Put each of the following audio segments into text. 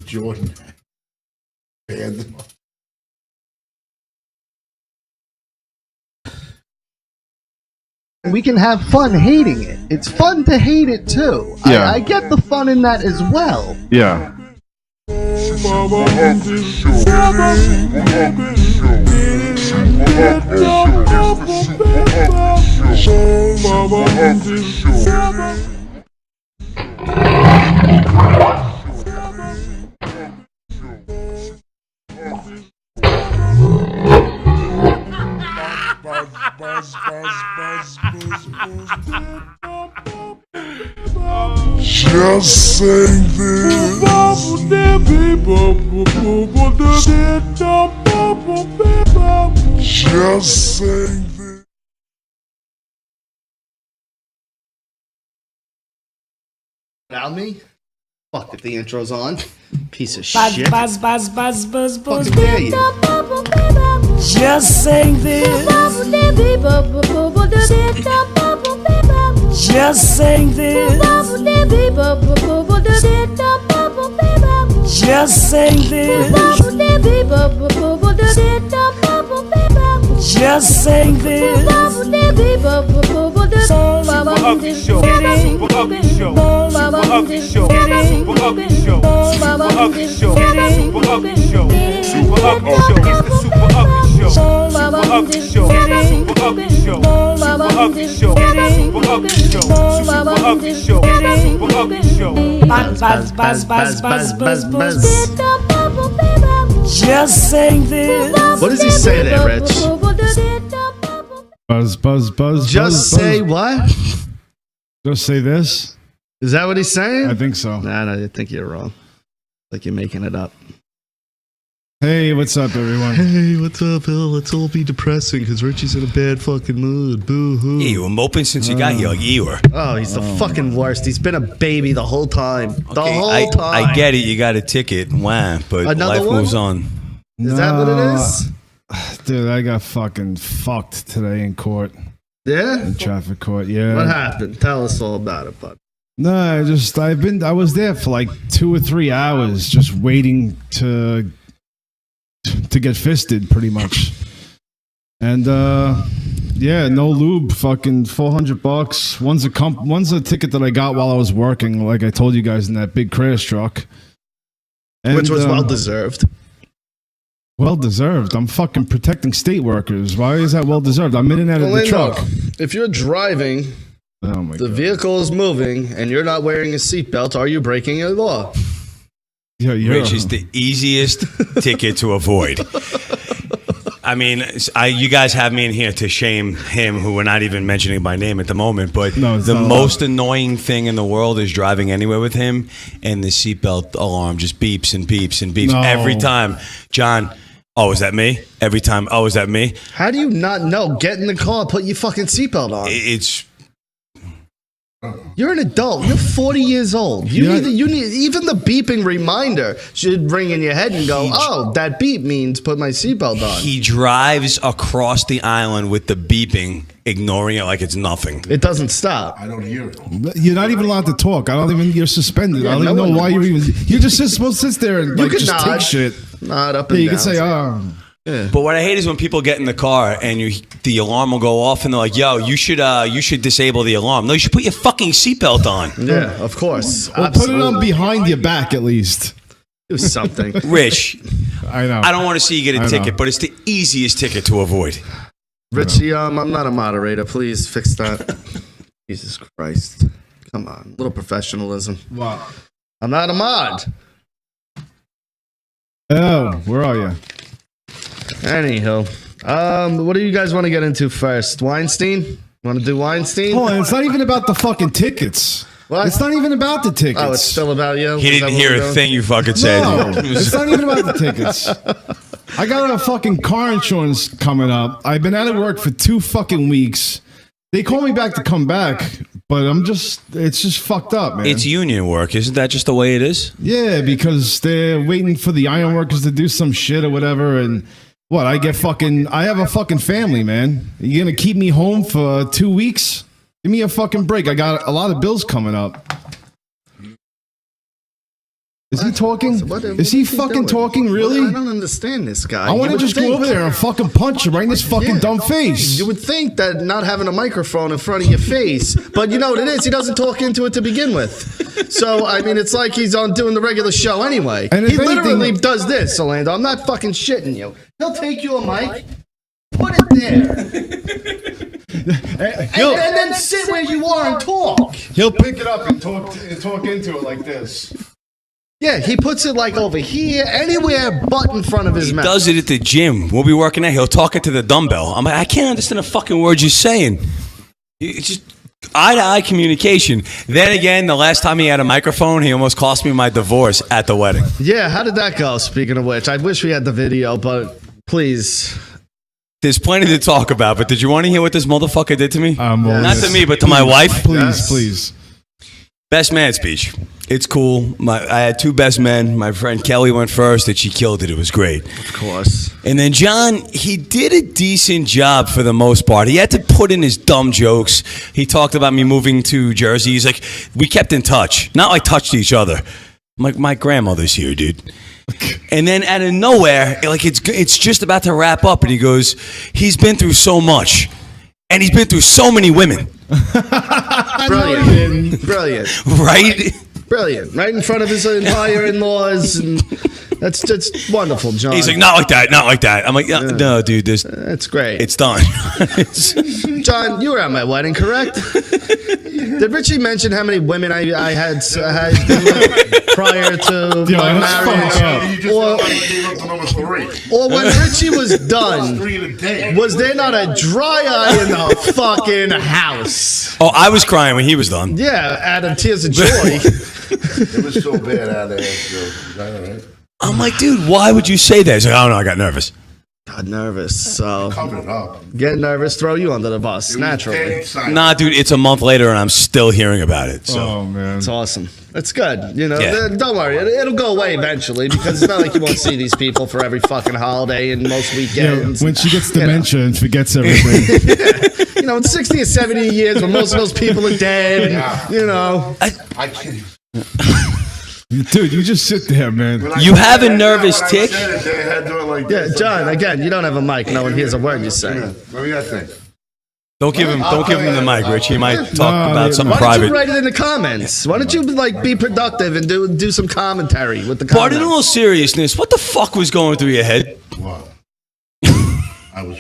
Jordan. Band. We can have fun hating it. It's fun to hate it too. Yeah. I get the fun in that as well. Yeah. Just saying this. Just saying this. Without me? Fuck if the intro's on. Piece of Buzz, shit. buzz, buzz, buzz, buzz, buzz. Fucking dare you. Just saying this. Just saying this. Just saying this. Just saying this. SuperUglyShow. SuperUglyShow. SuperUglyShow. SuperUglyShow. SuperUglyShow. SuperUglyShow. SuperUglyShow. It's the SuperUglyShow. SuperUglyShow. SuperUglyShow. SuperUglyShow. SuperUglyShow. SuperUglyShow. SuperUglyShow. Buzz, buzz, buzz, buzz, buzz, buzz, buzz. Just saying this. What does he say there, Rich? Buzz, buzz, buzz. Just buzz, say buzz. what? Just say this. Is that what he's saying? I think so. Nah, no, I think you're wrong. Like you're making it up. Hey, what's up, everyone? Hey, what's up, Bill? Let's all be depressing because Richie's in a bad fucking mood. Boo hoo. Yeah, you were moping since you got here like Eeyore. Oh, he's the fucking worst. He's been a baby the whole time. The whole time. I get it. You got a ticket. Wow. But Another life one? moves on. Is that what it is? Dude, I got fucking fucked today in court. Yeah? In traffic court, yeah. What happened? Tell us all about it, bud. No, I was there for like 2 or 3 hours just waiting to get fisted pretty much. And yeah, no lube, fucking $400. One's a ticket that I got while I was working, like I told you guys, in that big crash truck. And, Which was well deserved. Well deserved. I'm fucking protecting state workers. Why is that well deserved? I'm in and out of the truck. If you're driving, Oh my the God. vehicle is moving, and you're not wearing a seatbelt, are you breaking a law? Yeah, Rich is the easiest ticket to avoid. I mean, you guys have me in here to shame him, who we're not even mentioning by name at the moment. But the most annoying thing in the world is driving anywhere with him, and the seatbelt alarm just beeps and beeps and beeps every time. John, oh, is that me? Every time, oh, is that me? How do you not know? Get in the car, put your fucking seatbelt on. You're an adult. You're 40 years old. You need even the beeping reminder should ring in your head and go, oh, that beep means put my seatbelt on. He drives across the island with the beeping, ignoring it like it's nothing. It doesn't stop. I don't hear it. You're not even allowed to talk. You're suspended. Yeah, I don't even know why you're just supposed to sit there and like, just take shit. Nod up and you down. can say, oh. Yeah. But what I hate is when people get in the car and the alarm will go off and they're like, "Yo, you should disable the alarm." No, you should put your fucking seatbelt on. Yeah, of course. Well, put it on behind your back at least. Do something. Rich, I know. I don't want to see you get a ticket, but it's the easiest ticket to avoid. Richie, I'm not a moderator. Please fix that. Jesus Christ. Come on. A little professionalism. Wow. I'm not a mod. Oh, where are you? Anyhow, what do you guys want to get into first? Weinstein? Want to do Weinstein? Hold on, it's not even about the fucking tickets. What? It's not even about the tickets. Oh, it's still about you? He didn't hear a thing you fucking said. No, it's not even about the tickets. I got a fucking car insurance coming up. I've been out of work for 2 fucking weeks. They called me back to come back, but it's just fucked up, man. It's union work. Isn't that just the way it is? Yeah, because they're waiting for the iron workers to do some shit or whatever, and what, I have a fucking family, man. You gonna keep me home for 2 weeks? Give me a fucking break. I got a lot of bills coming up. Is he talking? What Is he fucking talking, really? I don't understand this guy. I want to just go over there and fucking punch him right in his fucking dumb face. You would think that not having a microphone in front of your face, but you know what it is? He doesn't talk into it to begin with. So, I mean, it's like he's on doing the regular show anyway. And he if literally anything- does this, Orlando. I'm not fucking shitting you. He'll take your mic, put it there, and then sit where you are and talk. He'll pick it up and talk into it like this. Yeah, he puts it like over here, anywhere but in front of his mouth. Does it at the gym. We'll be working out. He'll talk it to the dumbbell. I'm like, I can't understand a fucking word you're saying. It's just eye-to-eye communication. Then again, the last time he had a microphone, he almost cost me my divorce at the wedding. Yeah, how did that go? Speaking of which, I wish we had the video, but please. There's plenty to talk about, but did you want to hear what this motherfucker did to me? Not to me, but to my wife. Please. Best man speech. It's cool. I had two best men. My friend Kelly went first, and she killed it. It was great. Of course. And then John, he did a decent job for the most part. He had to put in his dumb jokes. He talked about me moving to Jersey. He's like, we kept in touch. Not like touched each other. I'm like, my grandmother's here, dude. And then out of nowhere, like it's just about to wrap up, and he goes, he's been through so much. And he's been through so many women. Brilliant. Brilliant. Right? Brilliant. Right in front of his entire in-laws. And that's wonderful, John. He's like, not like that, not like that. I'm like, no, dude, that's great. it's done. John, you were at my wedding, correct? Did Richie mention how many women I had been with prior to my marriage? You just gave up to number 3. Or when Richie was done, 3 in a day. was there not a dry eye in the fucking house? Oh, I was crying when he was done. Yeah, out of tears of joy. It was so bad out there. Is that all right? I'm like, dude, why would you say that? He's like, oh no, I got nervous. Got nervous, so Cover it up. get nervous, throw you under the bus, It was naturally. dead silent. Nah, dude, it's a month later and I'm still hearing about it. So Oh man. It's awesome. It's good. You know, Yeah. don't worry. It'll go away eventually because it's not like you won't see these people for every fucking holiday and most Yeah, weekends. when she gets dementia and forgets everything. You know, in 60 or 70 years when most of those people are dead, and, you know. I can't. Dude, you just sit there, man. When I You said have a that, nervous when I tick? said it, they had to do it like Yeah, this. John, again, you don't have a mic. No one hears a word you say. Let me that thing. don't give him the mic, Rich. He might talk about something Why don't private. you write it in the comments? Why don't you like be productive and do some commentary with the But comments? in all seriousness, what the fuck was going through your head? What? I was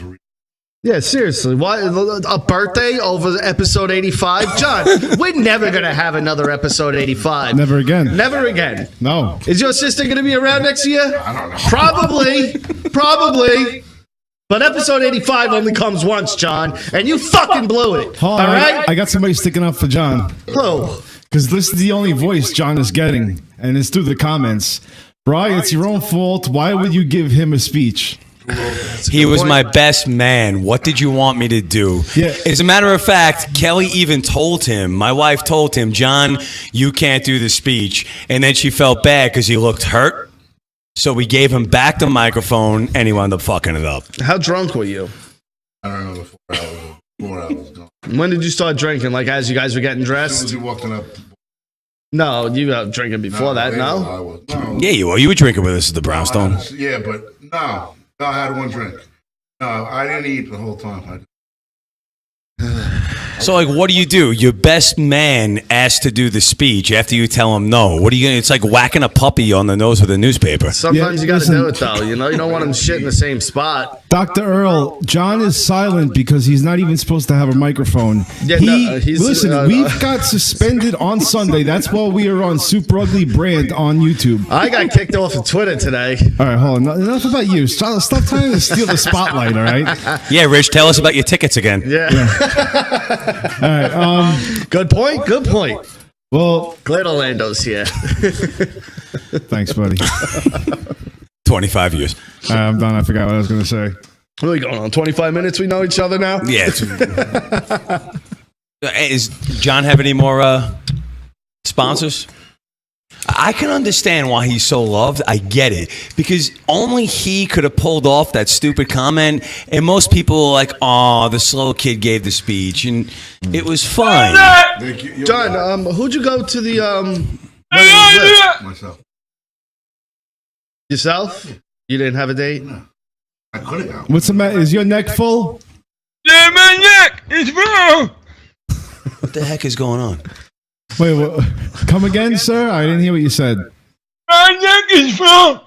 Yeah, seriously. Why a birthday over episode 85? John, we're never gonna have another episode 85. Never again. Never again. No. Is your sister gonna be around next year? I don't know. Probably. But episode 85 only comes once, John, and you fucking blew it. Hold All on, right? I got somebody sticking up for John. Blue. Because this is the only voice John is getting, and it's through the comments. Brian, it's your own fault. Why would you give him a speech? He was my best man. What did you want me to do? Yeah. As a matter of fact, Kelly even told him, my wife told him, John, you can't do the speech. And then she felt bad because he looked hurt. So we gave him back the microphone and he wound up fucking it up. How drunk were you? I don't know. 4 hours. 4 hours gone. When did you start drinking? Like as you guys were getting As soon dressed? as you walking up. No, you were drinking before that, no? I was. No. Yeah, you were. You were drinking with us at the Brownstone. Yeah, but no. No, I had 1 drink. No, I didn't eat the whole time. So, like, what do? Your best man asked to do the speech after you tell him no. What are you going to? It's like whacking a puppy on the nose with a newspaper. Sometimes Yeah, you got to listen. do it, though. You know, you don't want him shit in the same spot. Dr. Earl, John is silent because he's not even supposed to have a microphone. Yeah, no, he's- listen, we've got suspended on Sunday. That's why we are on Super Ugly Brand on YouTube. I got kicked off of Twitter today. All right, hold on. Enough about you. Stop trying to steal the spotlight, all right? Yeah, Rich, tell us about your tickets again. Yeah. All right. Good point. Good point. Well, Glad Orlando's here. thanks, buddy. 25 years. I'm done. I forgot what I was going to say. What are we going on? 25 minutes? We know each other now? Yeah. Is John have any more sponsors? I can understand why he's so loved. I get it. Because only he could have pulled off that stupid comment. And most people are like, oh, the slow kid gave the speech. And it was fine. Thank you. John, who'd you go to the wedding with? Myself. Yourself? You didn't have a date? I could have gone. What's the matter? Is your neck full? Yeah, my neck is full. What the heck is going on? Wait, what? Come again, sir? I didn't hear what you said. My neck is full.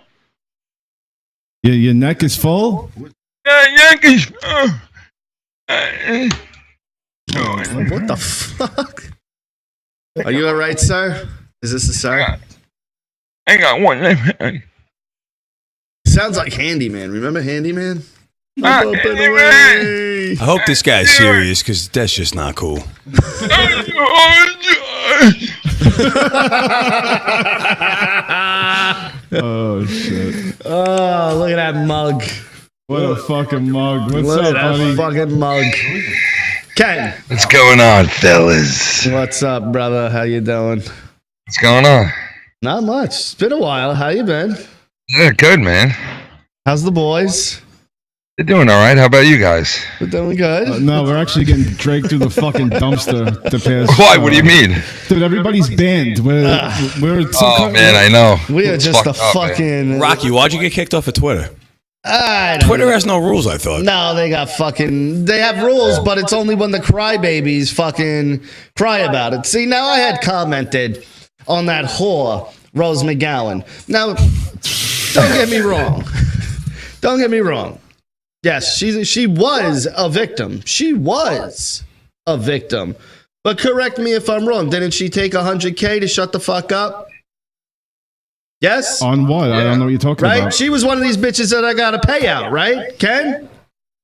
Your neck is full? My neck is full. What the fuck? Are you all right, sir? Is this a sir? I got one left hand. Sounds like Handyman. Remember Handyman? Ah, Up and Handyman. away. I hope this guy's serious because that's just not cool. Oh, shit. Oh, look at that mug. What a fucking mug. What's Look up, at that buddy? fucking mug. Ken, What's going on, fellas? what's up, brother? How you doing? What's going on? Not much. It's been a while. How you been? Yeah, good, man. How's the boys? They're doing all right. How about you guys? We're doing good. No, we're actually getting dragged through the fucking dumpster to pass. Why? What do you mean? Dude, everybody's banned. We're some Oh, kind- man, I know. We are It's just a fucked up, man. fucking Rocky, why'd you get kicked off of Twitter? I don't Twitter know. has no rules, I thought. No, they got fucking. They have rules, but it's only when the crybabies fucking cry about it. See, now I had commented on that whore, Rose McGowan. Now, don't get me wrong. Don't get me wrong. Yes, she was a victim. She was a victim. But correct me if I'm wrong. Didn't she take $100K to shut the fuck up? Yes? On what? I don't know what you're talking Right? about. She was one of these bitches that I got a payout, right? Ken?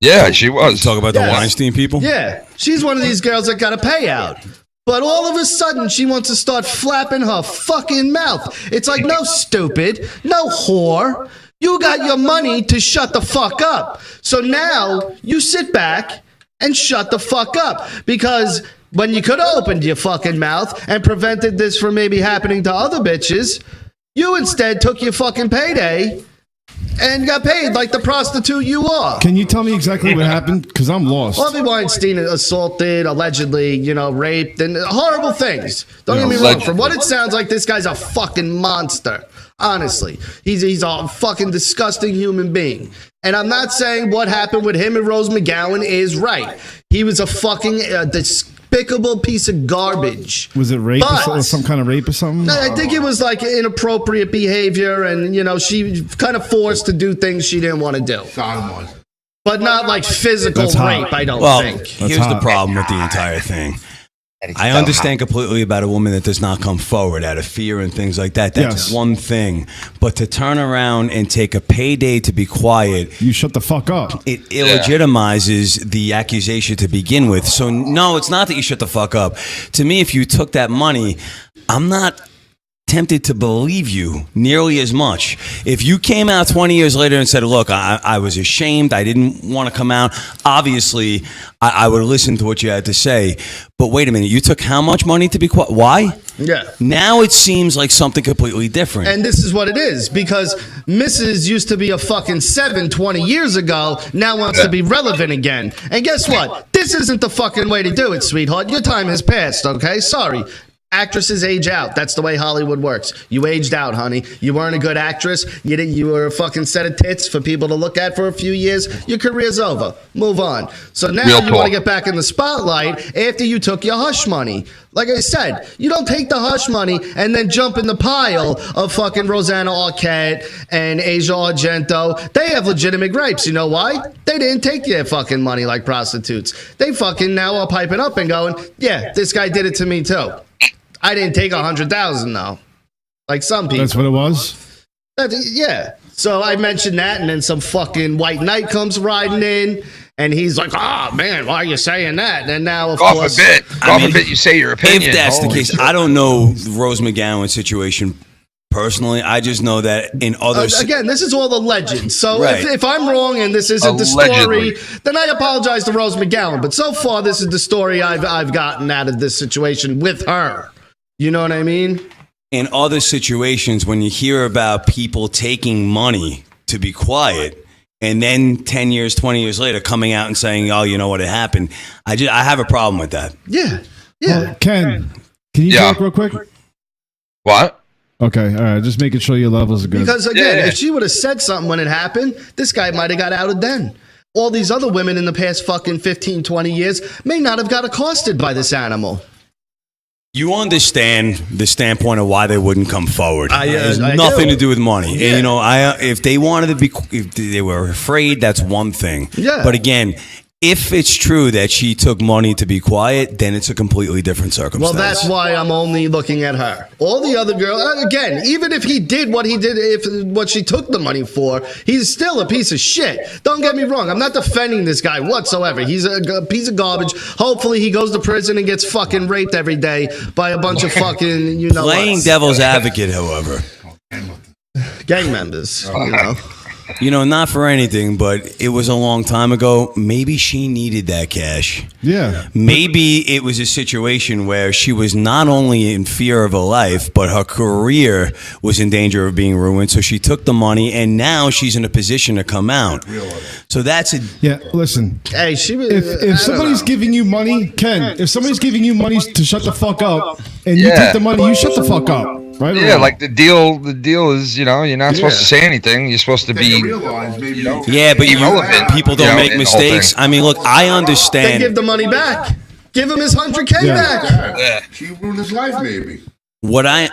Yeah, she was. Talk about the Yes. Weinstein people? Yeah, she's one of these girls that got a payout. But all of a sudden, she wants to start flapping her fucking mouth. It's like, no, stupid, no whore. You got your money to shut the fuck up. So now you sit back and shut the fuck up. Because when you could have opened your fucking mouth and prevented this from maybe happening to other bitches, you instead took your fucking payday and got paid like the prostitute you are. Can you tell me exactly what happened? Because I'm lost. Harvey Weinstein assaulted, allegedly, raped, and horrible things. Don't get me wrong. Allegedly. From what it sounds like, this guy's a fucking monster. Honestly, he's a fucking disgusting human being. And I'm not saying what happened with him and Rose McGowan is right. He was a fucking despicable piece of garbage. Was it rape But- or some kind of rape or something? I think it was like inappropriate behavior, and she kind of forced to do things she didn't want to do, Sodom was. but not like physical That's hot. rape. I don't Well, think. here's the hot. problem with the entire thing. I understand completely about a woman that does not come forward out of fear and things like that. That's Yes. one thing. But to turn around and take a payday to be quiet, You shut the fuck up. it illegitimizes the accusation to begin with. So, no, it's not that you shut the fuck up. To me, if you took that money, I'm not tempted to believe you nearly as much. If you came out 20 years later and said, look, I was ashamed, I didn't want to come out, obviously I would listen to what you had to say. But wait a minute, you took how much money to be quiet? Why? Yeah. Now it seems like something completely different. And this is what it is, because Mrs. used to be a fucking 7 20 years ago, now wants to be relevant again. And guess what? This isn't the fucking way to do it, sweetheart. Your time has passed, okay? Sorry. Actresses age out. That's the way Hollywood works. You aged out, honey. You weren't a good actress. You were a fucking set of tits for people to look at for a few years. Your career's over. Move on. So now Real you want to talk. get back in the spotlight after you took your hush money. Like I said, you don't take the hush money and then jump in the pile of fucking Rosanna Arquette and Asia Argento. They have legitimate gripes. You know why? They didn't take their fucking money like prostitutes. They fucking now are piping up and going, yeah, this guy did it to me too. I didn't take 100,000 though, like some people. That's what it was? Yeah. So I mentioned that, and then some fucking white knight comes riding in, and he's like, "Oh man, why are you saying that?" And now, of Off course, a bit. Off a bit, you say your opinion. If that's the Holy case, shit. I don't know the Rose McGowan situation personally. I just know that in other again, this is all the legends. So Right. if I'm wrong and this isn't the Allegedly. story, then I apologize to Rose McGowan. But so far, this is the story I've gotten out of this situation with her. You know what I mean? in other situations, when you hear about people taking money to be quiet, and then 10 years, 20 years later coming out and saying, oh, you know what, it happened, I have a problem with that. Yeah. Yeah. Ken, can you Yeah. talk real quick? What? Okay, all right. Just making sure your levels are good. Because again, if she would have said something when it happened, this guy might have got outed then. All these other women in the past fucking 15, 20 years may not have got accosted by this animal. You understand the standpoint of why they wouldn't come forward. It has I nothing do. to do with money. Yeah. And, you know, if they wanted to be, if they were afraid, that's one thing. Yeah. But again, if it's true that she took money to be quiet, then it's a completely different circumstance. Well, that's why I'm only looking at her. All the other girls, again, even if he did what he did, if what she took the money for, he's still a piece of shit. Don't get me wrong. I'm not defending this guy whatsoever. He's a piece of garbage. Hopefully he goes to prison and gets fucking raped every day by a bunch of fucking, you know, Playing devil's advocate, however. gang members, you know. You know, not for anything, but it was a long time ago. Maybe she needed that cash. Yeah. Maybe it was a situation where she was not only in fear of her life, but her career was in danger of being ruined. So she took the money, and now she's in a position to come out. So that's a... Yeah, listen. Hey, she was... If somebody's giving you money, Ken, if somebody's giving you money to shut the fuck up, and you take the money, you shut the fuck up. Right? Yeah, like the deal is, you know, you're not supposed to say anything. You're supposed to be, yeah, but irrelevant. People don't make mistakes. I mean, look, I understand. Then give the money back. Give him his $100K back. Yeah. She ruined his life, maybe. What I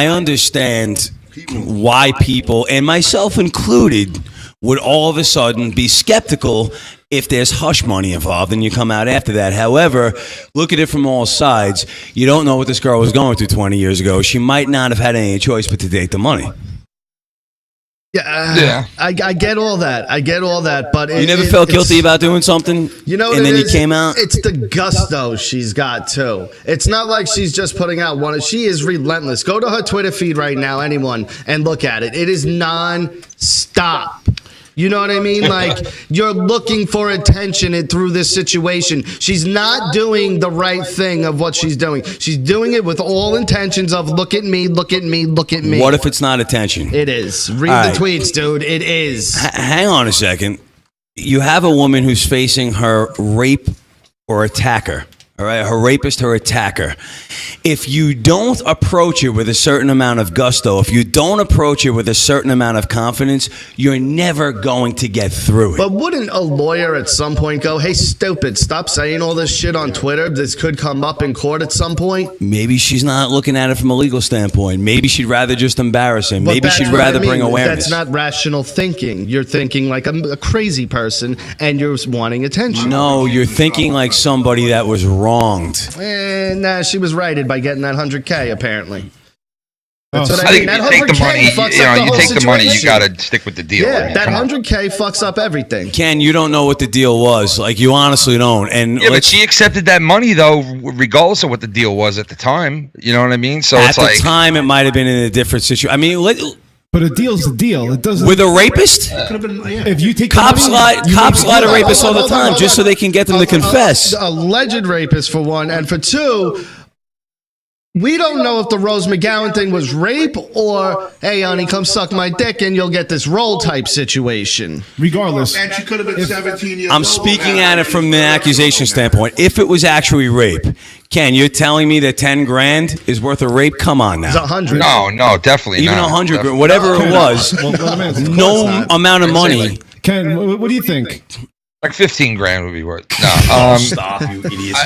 understand why people, and myself included, would all of a sudden be skeptical if there's hush money involved and you come out after that. However, look at it from all sides. You don't know what this girl was going through 20 years ago. She might not have had any choice but to take the money. Yeah, I get all that. I get all that, but You never felt guilty about doing something, you know, and then you came out? It's the gusto she's got too. It's not like she's just putting out one. She is relentless. Go to her Twitter feed right now, anyone, and look at it. It is non-stop. You know what I mean? Like, you're looking for attention through this situation. She's not doing the right thing of what she's doing. She's doing it with all intentions of look at me, look at me, look at me. What if it's not attention? It is. Read All the tweets, dude. It is. Hang on a second. You have a woman who's facing her rape or attacker. All right, her rapist, her attacker. If you don't approach it with a certain amount of gusto, if you don't approach it with a certain amount of confidence, you're never going to get through it. But wouldn't a lawyer at some point go, hey, stupid, stop saying all this shit on Twitter? This could come up in court at some point? Maybe she's not looking at it from a legal standpoint. Maybe she'd rather just embarrass him. But Maybe she'd that's what rather I mean. bring awareness. That's not rational thinking. You're thinking like a crazy person, and you're wanting attention. No, you're thinking like somebody that was wronged. Nah, she was righted by getting that $100K, apparently. That's what I think That if you take the 100K money, fucks you know, up the you whole take the money, you situation. got to stick with the deal. Yeah, I mean, that come on. 100K fucks up everything. Ken, you don't know what the deal was. Like, you honestly don't. And Yeah, but she accepted that money though, regardless of what the deal was at the time. You know what I mean? So at it's the like time, it might have been in a different situation. I mean, But a deal's a deal. It doesn't. with a rapist, If you take cops the money, cops lie to Hold on, rapists all the hold on, time hold just on. so they can get them to confess. Alleged rapist for one, and for two, we don't know if the Rose McGowan thing was rape or, hey, honey, come suck my dick and you'll get this roll type situation. regardless. And she could have been 17 years I'm old. speaking at it from the accusation standpoint. If it was actually rape, Ken, you're telling me that 10 grand is worth a rape? Come on It's now. 100. no, definitely Even not. 100 grand, Definitely. whatever it was, Well, let him answer. no amount of money. Ken, what do you think? Like 15 grand would be worth. No, Stop, you idiots.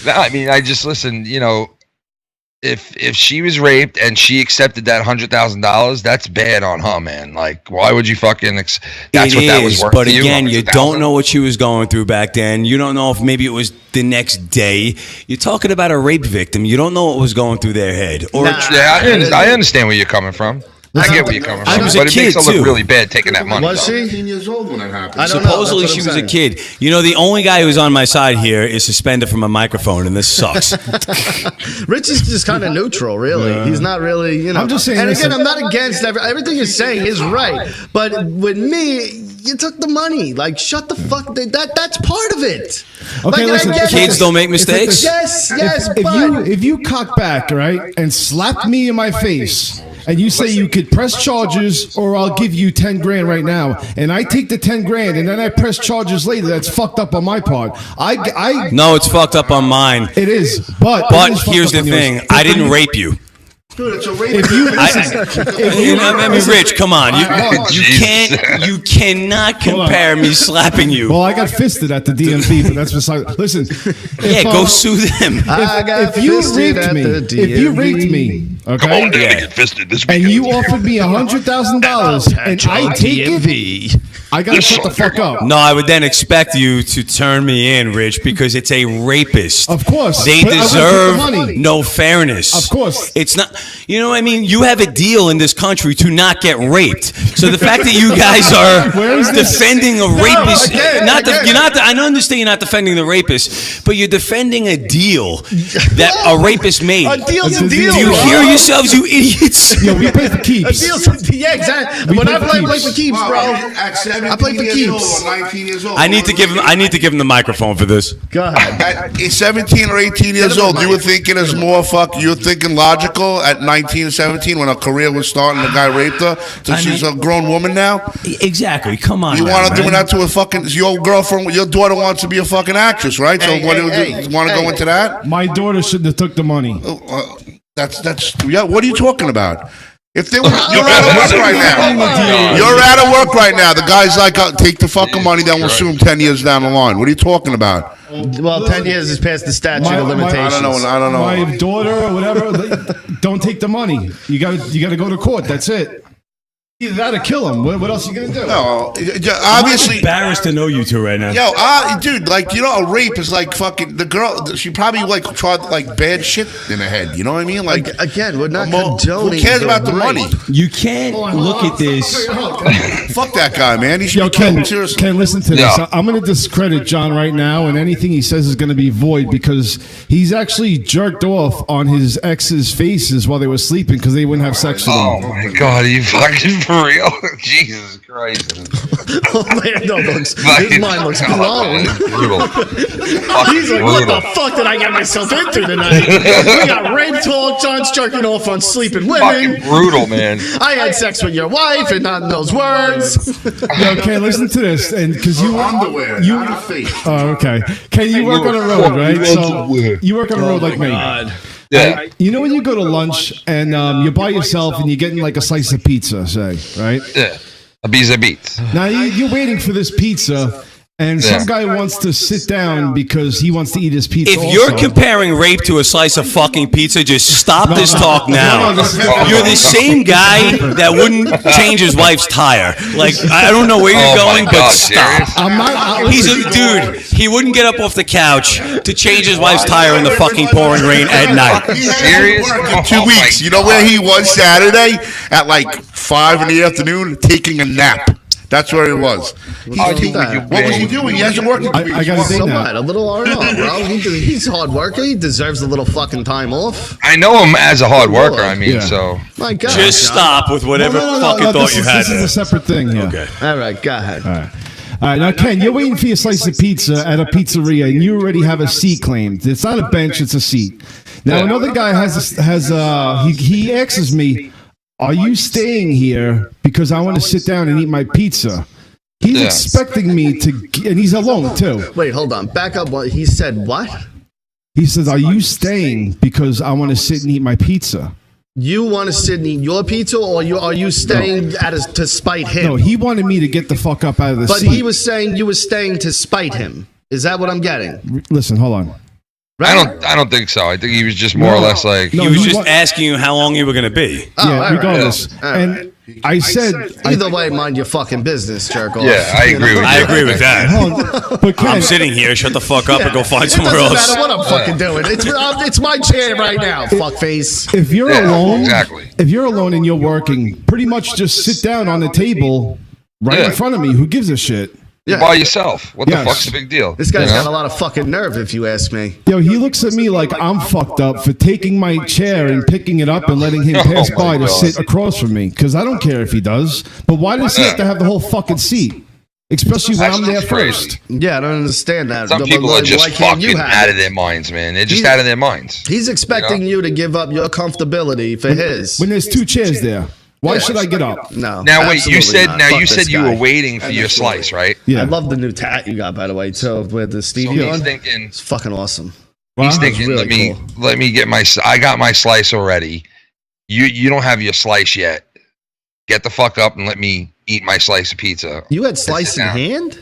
no, I mean, I just listen. You know, if she was raped and she accepted that $100,000, that's bad on her, man. Like, why would you fucking? That's It what that was is, worth. but to again, you $100,000? don't know what she was going through back then. You don't know if maybe it was the next day. You're talking about a rape victim. You don't know what was going through their head. Or Nah. Yeah, I understand where you're coming from. I get where you're coming from. She was a but it makes kid, her look too. really bad taking that money. Was though. she? 17 years old when that happened. I don't know. supposedly That's she what was I'm a kid. You know, the only guy who's on my side here is suspended from a microphone, and this sucks. Rich is just kind of neutral, really. He's not really, you know. I'm just saying, and listen. again, I'm not against everything you're saying is right. But with me, you took the money. Like, shut the fuck. That's part of it. Okay, Like, listen. I get Kids it. don't make mistakes. Yes, If you cock back, right, and slap me in my face, and you say you could press charges or I'll give you 10 grand right now, and I take the 10 grand and then I press charges later, that's fucked up on my part. I No, it's fucked up on mine. it is, but But it is fucked here's up the on yours. thing. I didn't rape you. Dude, it's a rape. I mean, Rich, come on. You cannot compare me slapping you. Well, I got fisted at the DMV, but that's beside. Listen, Yeah, go sue them. if you raped me, okay, Come on, get fisted this and weekend. you offered me $100,000, and I take it, I gotta shut the fuck up. No, I would then expect you to turn me in, Rich, because it's a rapist. Of course, They but I want deserve the money. no fairness. Of course. It's not, you know what I mean? You have a deal in this country to not get raped. So the fact that you guys are defending a rapist, I understand you're not defending the rapist, but you're defending a deal that a rapist made. A deal's a deal. Do you bro. hear yourselves, you idiots? Yo, we play for keeps. A deal's yeah, exactly. When I play for keeps, bro. At 17 I play for years keeps. old or 19 years old. I need to give him the microphone for this. Go ahead. At 17 or 18 years old, you were thinking as more you were thinking logical at 19 or 17 when her career was starting, the guy raped her, so she's a grown woman now? Exactly. Come on. You want to do that to a fucking, your girlfriend, your daughter wants to be a fucking actress, right? So what do you want to go into that? My daughter shouldn't have took the money. Yeah, what are you talking about? If they were, you're out of work right now. You're out of work right now. The guy's like, take the fucking money, then we'll sue him 10 years down the line. What are you talking about? Well, 10 years is past the statute of limitations. I don't know. My daughter or whatever, don't take the money. You got to go to court. That's it. Either that or kill him. What else are you gonna do? No, obviously. I'm embarrassed to know you two right now. Yo, dude, like, you know, a rape is like fucking the girl. She probably like tried like bad shit in her head. You know what I mean? Like, again, we're not who condoning. cares about the money? You can't look at this. Fuck that guy, man. He should Yo, be taken seriously. Ken, listen to this. I'm going to discredit John right now, and anything he says is going to be void because he's actually jerked off on his ex's faces while they were sleeping because they wouldn't have sex with him. Oh my God, are you fucking for real? Jesus Christ. Oh man, no, his mind looks blown. Brutal. He's like, what the fuck did I get myself into tonight? We got rape talk, John's jerking off on sleeping women. Fucking brutal, man. I had sex with your wife and not in those words. Yo, Ken, listen to this, and because you underwear, not a face. Oh, okay. Ken, you work on a road, right? So you work on a road like me. Yeah. You know when you go to lunch and you're by yourself and you're getting like a slice of pizza, say, right? Yeah. A piece of beats. Now you're waiting for this pizza, and some guy wants to sit down because he wants to eat his pizza. If you're comparing rape to a slice of fucking pizza, just stop this talk now. You're the same guy that wouldn't change his wife's tire. Like, I don't know where you're going, but stop. I'm not. He's a dude. He wouldn't get up off the couch to change his wife's tire in the fucking pouring rain at night. Serious? In 2 weeks. You know where he was Saturday? At like 5 in the afternoon, taking a nap. That's where he was. What was he doing? He hasn't worked in 2 weeks. I got to say So that. what? A little R&R, bro. He's a hard worker. He deserves a little fucking time off. I know him as a hard worker. I mean, Yeah. so. My God. Just stop with whatever fucking thought you had. This is a separate thing here. Okay. All right, go ahead. All right, now Ken, you're waiting for your slice of pizza at a pizzeria, and you already have a seat claimed. It's not a bench; it's a seat. Now another guy he asks me, "Are you staying here because I want to sit down and eat my pizza?" He's expecting me to, and he's alone too. Wait, hold on. Back up. What he said? What? He says, "Are you staying because I want to sit and eat my pizza?" You want to sit and eat your pizza, or are you staying to spite him? No, he wanted me to get the fuck up out of the But seat. he was saying you were staying to spite him. Is that what I'm getting? Listen, hold on. Right? I don't think so. I think he was just more or less like. No, He was he just wa- asking you how long you were going to be. Oh, all Yeah, right. regardless. All right. And I said, Either way, mind your fucking business, jerk off. Yeah, I agree with you. I agree with that. hold on, but Ken, I'm sitting here. Shut the fuck up and go find It somewhere doesn't else. matter what I'm fucking doing. It's my chair right now, fuckface. if you're Yeah, alone, exactly. if you're alone and you're working, pretty much just sit down on the table right in front of me. Who gives a shit? You're by yourself. What the Yes. fuck's the big deal? This guy's You know? got a lot of fucking nerve, if you ask me. Yo, he looks at me like I'm fucked up for taking my chair and picking it up and letting him pass Oh by my to God. sit across from me. Because I don't care if he does. But why does he have to have the whole fucking seat? Especially when I'm there That's crazy. first. Yeah, I don't understand that. Some But people why are just can't you fucking have out it? of their minds, man. They're just out of their minds. He's expecting you to give up your comfortability for his. When there's two chairs there, why should I get up? No. Now wait, you absolutely said not. now Fuck you this said you guy. were waiting for your slice, right? Yeah. I love the new tat you got, by the way, too, with the Stevie So he's on. thinking, It's fucking awesome. he's Wow. thinking, really let me get my. I got my slice already. you don't have your slice yet. Get the fuck up and let me eat my slice of pizza. You had slice in hand?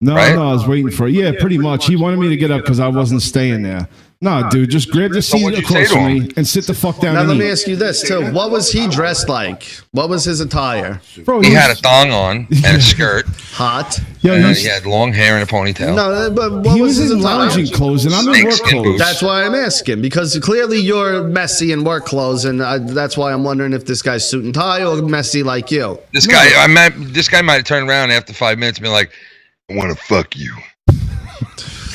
No, Right? no, I was waiting for it. Yeah, pretty much. He wanted me to get up because I wasn't staying there. No, dude, just grab the seat what'd you across say to from him? me and sit the fuck down Now and let eat. me ask you this too. What was he dressed like? What was his attire? Bro, He had a thong on and a skirt, Hot? Yo, and he's- he had long hair and a ponytail. No, but what he was was his in attire? lounging clothes and I'm in work Snakeskin clothes. boots. That's why I'm asking, because clearly you're messy in work clothes, and that's why I'm wondering if this guy's suit and tie or messy like you. This guy might have turned around after 5 minutes and been like, "I want to fuck you."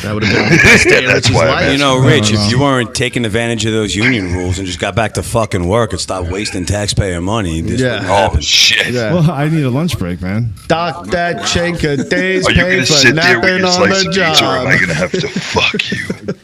That would have been the best day of That's Rich's why, life. man. You know, Rich, if you weren't taking advantage of those union rules and just got back to fucking work and stopped wasting taxpayer money, this Yeah. wouldn't Oh happen. shit! Yeah. Well, I need a lunch break, man. Dock that chink a day's Are you pay gonna for sit there with napping your on slice the of pizza, or am I job. gonna have to fuck you?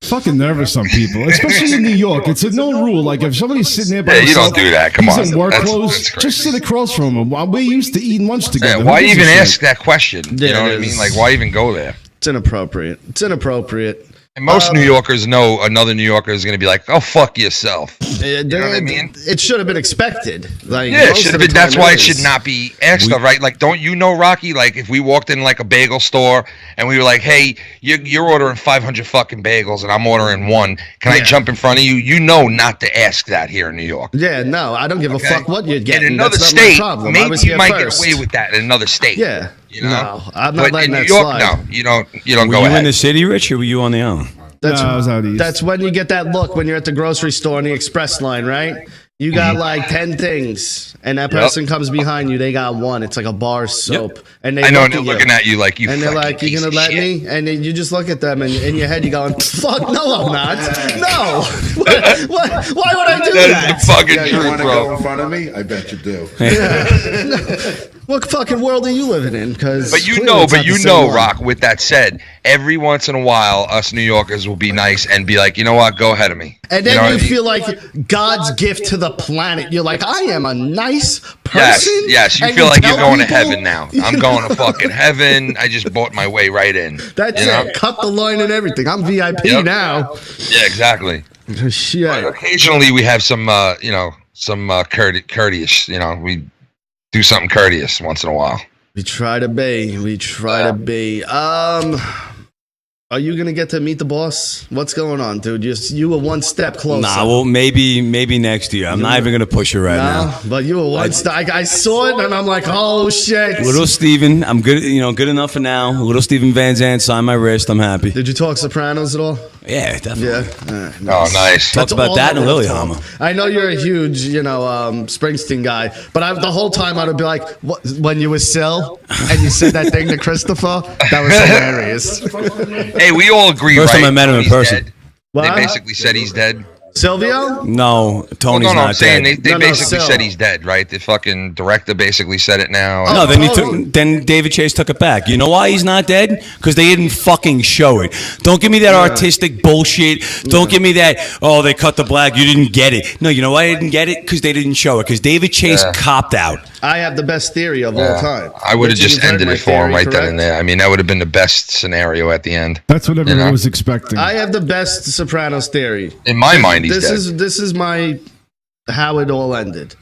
Fucking nervous, some people, especially in New York. It's a known rule. Like if somebody's sitting there by Yeah, you himself, don't do that. Come he's on. in work That's clothes. crazy. Just sit across from him. We're used to eating lunch Yeah, together. why Who gives even a shit? ask that question? Yeah, You know what I it mean? is. Like, why even go there? It's inappropriate. It's inappropriate. And most New Yorkers know another New Yorker is going to be like, "Oh, fuck yourself." You know what I mean? It should have been expected. Like, Yeah, it most should of have the been. That's time why is. it should not be asked of, right? Like, don't you know, Rocky? Like, if we walked in like a bagel store and we were like, "Hey, you're ordering 500 fucking bagels and I'm ordering one. Can I Yeah. jump in front of you?" You know not to ask that here in New York. Yeah, no, I don't give a Okay? fuck what you're In getting. another That's not state, my problem. I maybe was you here might first. get away with that in another state. Yeah. You know? No, I'm not But letting in New that York, slide. no, you don't Were go you ahead. in the city, Rich, or were you on the island? That's, No, I was out east. That's when you get that look when you're at the grocery store on the express line, right? You got like 10 things, and that person comes behind you. They got one. It's like a bar soap, and they I know, look and they're at you. looking at you like you. And they're fucking like, "You piece gonna of let shit." me?" And then you just look at them, and in your head, you're going, "Fuck, no, I'm not. No. Why would I do That that? is the fucking Yeah, you truth, want to go bro. in front of me? I bet you do. What fucking world are you living in? Because But you know, Rock. With that said, every once in a while, us New Yorkers will be nice and be like, "You know what? Go ahead of me." And know then what you I mean? feel like God's gift to the planet. You're like, I am a nice Yes, person. yes. You And feel like tell you're going to people- heaven now. I'm going to fucking heaven. I just bought my way right in. That's you know? it. Cut the line and everything. I'm VIP Yep. now. Yeah, exactly. Shit. Occasionally, we have some, courteous. You know, we do something courteous once in a while. We try to be. We try to be. Are you gonna get to meet the boss? What's going on, dude? You were one step closer. Nah, well, maybe next year. I'm not even gonna push it right now. But you were one step. I saw it and I'm like, oh shit. Little Steven, I'm good. Good enough for now. Little Steven Van Zandt signed my wrist. I'm happy. Did you talk Sopranos at all? Yeah, definitely. Yeah. Oh, nice. Talk about all that I in wanted to Lilyhammer. talk. I know you're a huge, Springsteen guy, but the whole time I'd be like, when you were Sil and you said that thing to Christopher, that was hilarious. Hey, we all agree, First right? time I met him in He's person. dead. What? They basically said he's dead. Silvio? No, Tony's I'm not saying dead. they No, basically Sil. said he's dead, right? The fucking director basically said it now. No, then David Chase took it back. You know why he's not dead? Because they didn't fucking show it. Don't give me that artistic bullshit. Don't give me that, oh, they cut the black, you didn't get it. No, you know why I didn't get it? Because they didn't show it. Because David Chase copped out. I have the best theory of all time. I would have Which just you've heard ended my it for him theory, right then correct? and there. I mean, that would have been the best scenario at the end. That's what everyone know? was expecting. I have the best Sopranos theory. In my mind, he's dead. This is my how it all ended.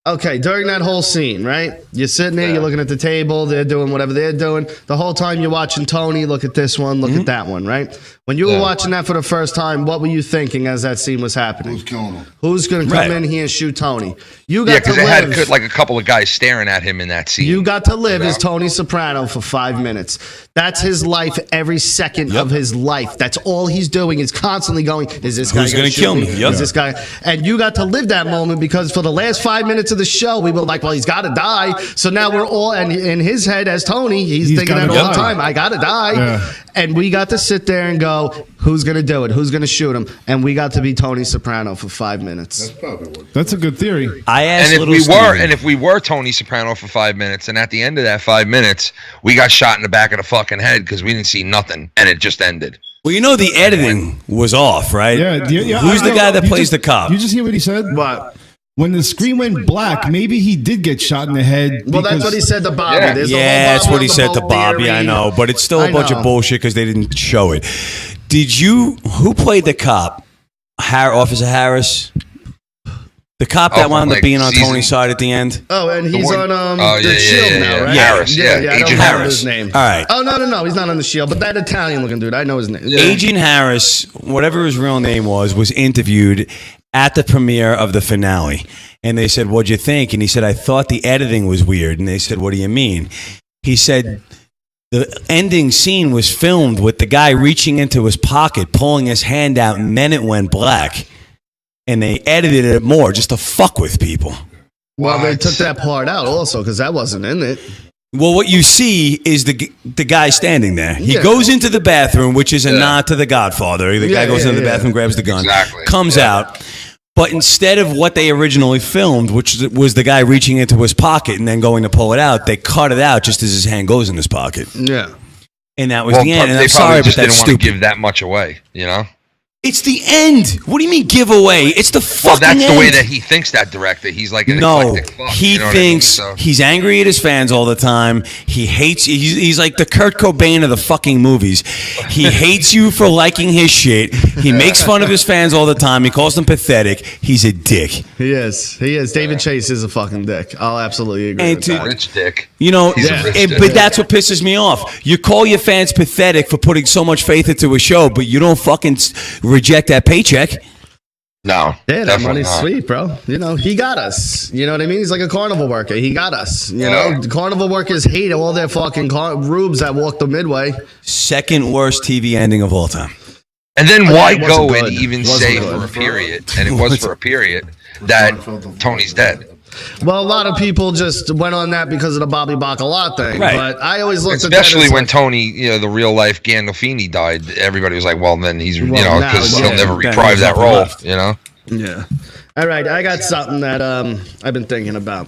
Okay, during that whole scene, right? You're sitting there, you're looking at the table, they're doing whatever they're doing. The whole time you're watching Tony, look at this one, look at that one, right? When you were watching that for the first time, what were you thinking as that scene was happening? Who's killing him? Who's going to come Right. in here and shoot Tony? You Yeah, got to because it had live. like a couple of guys staring at him in that scene. You got to live as Tony Soprano for 5 minutes. That's his life every second of his life. That's all he's doing is constantly going, is this guy Who's going gonna to kill me? Yep. Is this guy? And you got to live that moment because for the last 5 minutes of the show, we were like, well, he's got to die. So now we're all, and in his head as Tony, he's thinking that gotta all the die. time, I got to die. Yeah. And we got to sit there and go, who's going to do it? Who's going to shoot him? And we got to be Tony Soprano for 5 minutes. That's probably what. That's a good theory. I asked and Little if we were Tony Soprano for 5 minutes, and at the end of that 5 minutes, we got shot in the back of the fucking head because we didn't see nothing, and it just ended. Well, the editing was off, right? Yeah. Who's the guy that You plays just- the cop? You just hear what he said? What? When the screen went black, maybe he did get shot in the head. Well, that's because- what he said to Bobby. Yeah. There's the whole That's Bobby what he on the said to boat Bobby. theory. I know, but it's still a I bunch know. of bullshit because they didn't show it. Who played the cop? Officer Harris? The cop that wound up like being on season- Tony's side at the end. Oh, and he's one- on Oh, the yeah, Shield yeah, now, yeah. right? Harris, yeah, I don't Agent remember Harris. his name. All right. Oh no, he's not on the Shield, but that Italian-looking dude, I know his name. Agent Harris, whatever his real name was interviewed at the premiere of the finale. And they said, "What'd you think?" And he said, "I thought the editing was weird." And they said, "What do you mean?" He said, "The ending scene was filmed with the guy reaching into his pocket, pulling his hand out, and then it went black. And they edited it more just to fuck with people." Well, they took that part out also because that wasn't in it. Well, what you see is the guy standing there. He Yeah. goes into the bathroom, which is a nod to The Godfather. The guy goes into the bathroom, grabs the gun, Exactly. comes out. But instead of what they originally filmed, which was the guy reaching into his pocket and then going to pull it out, they cut it out just as his hand goes in his pocket. Yeah. And that was Well, the end. And they I'm probably sorry, but just that's didn't want to stupid. give that much away, you know? It's the end. What do you mean giveaway? It's the fucking Well, that's end. the way that he thinks, that director. He's like an No, eclectic fuck, he you know what I mean? thinks So- he's angry at his fans all the time. He hates. He's like the Kurt Cobain of the fucking movies. He hates you for liking his shit. He makes fun of his fans all the time. He calls them pathetic. He's a dick. He is. David Chase is a fucking dick. I'll absolutely agree And with to- that. Rich dick. You know, He's a rich dick. but that's what pisses me off. You call your fans pathetic for putting so much faith into a show, but you don't fucking reject that paycheck. No. Yeah, that definitely money's not. sweet, bro. You know, he got us. You know what I mean? He's like a carnival worker. He got us. You Yeah. know, carnival workers hate all their fucking rubes that walk the midway. Second worst TV ending of all time. And then Oh, why yeah, it wasn't go and good. even Wasn't say good. for a period, and it was for a period, that Tony's dead? Well, a lot of people just went on that because of the Bobby Bacala thing. Right. But I always looked Especially at that as when like, Tony, you know, the real life Gandolfini died. Everybody was like, well, then he's, you Well, know, now, because yeah. he'll never Then reprise there's that nothing role, left. you know? yeah. All right, I got something that I've been thinking about.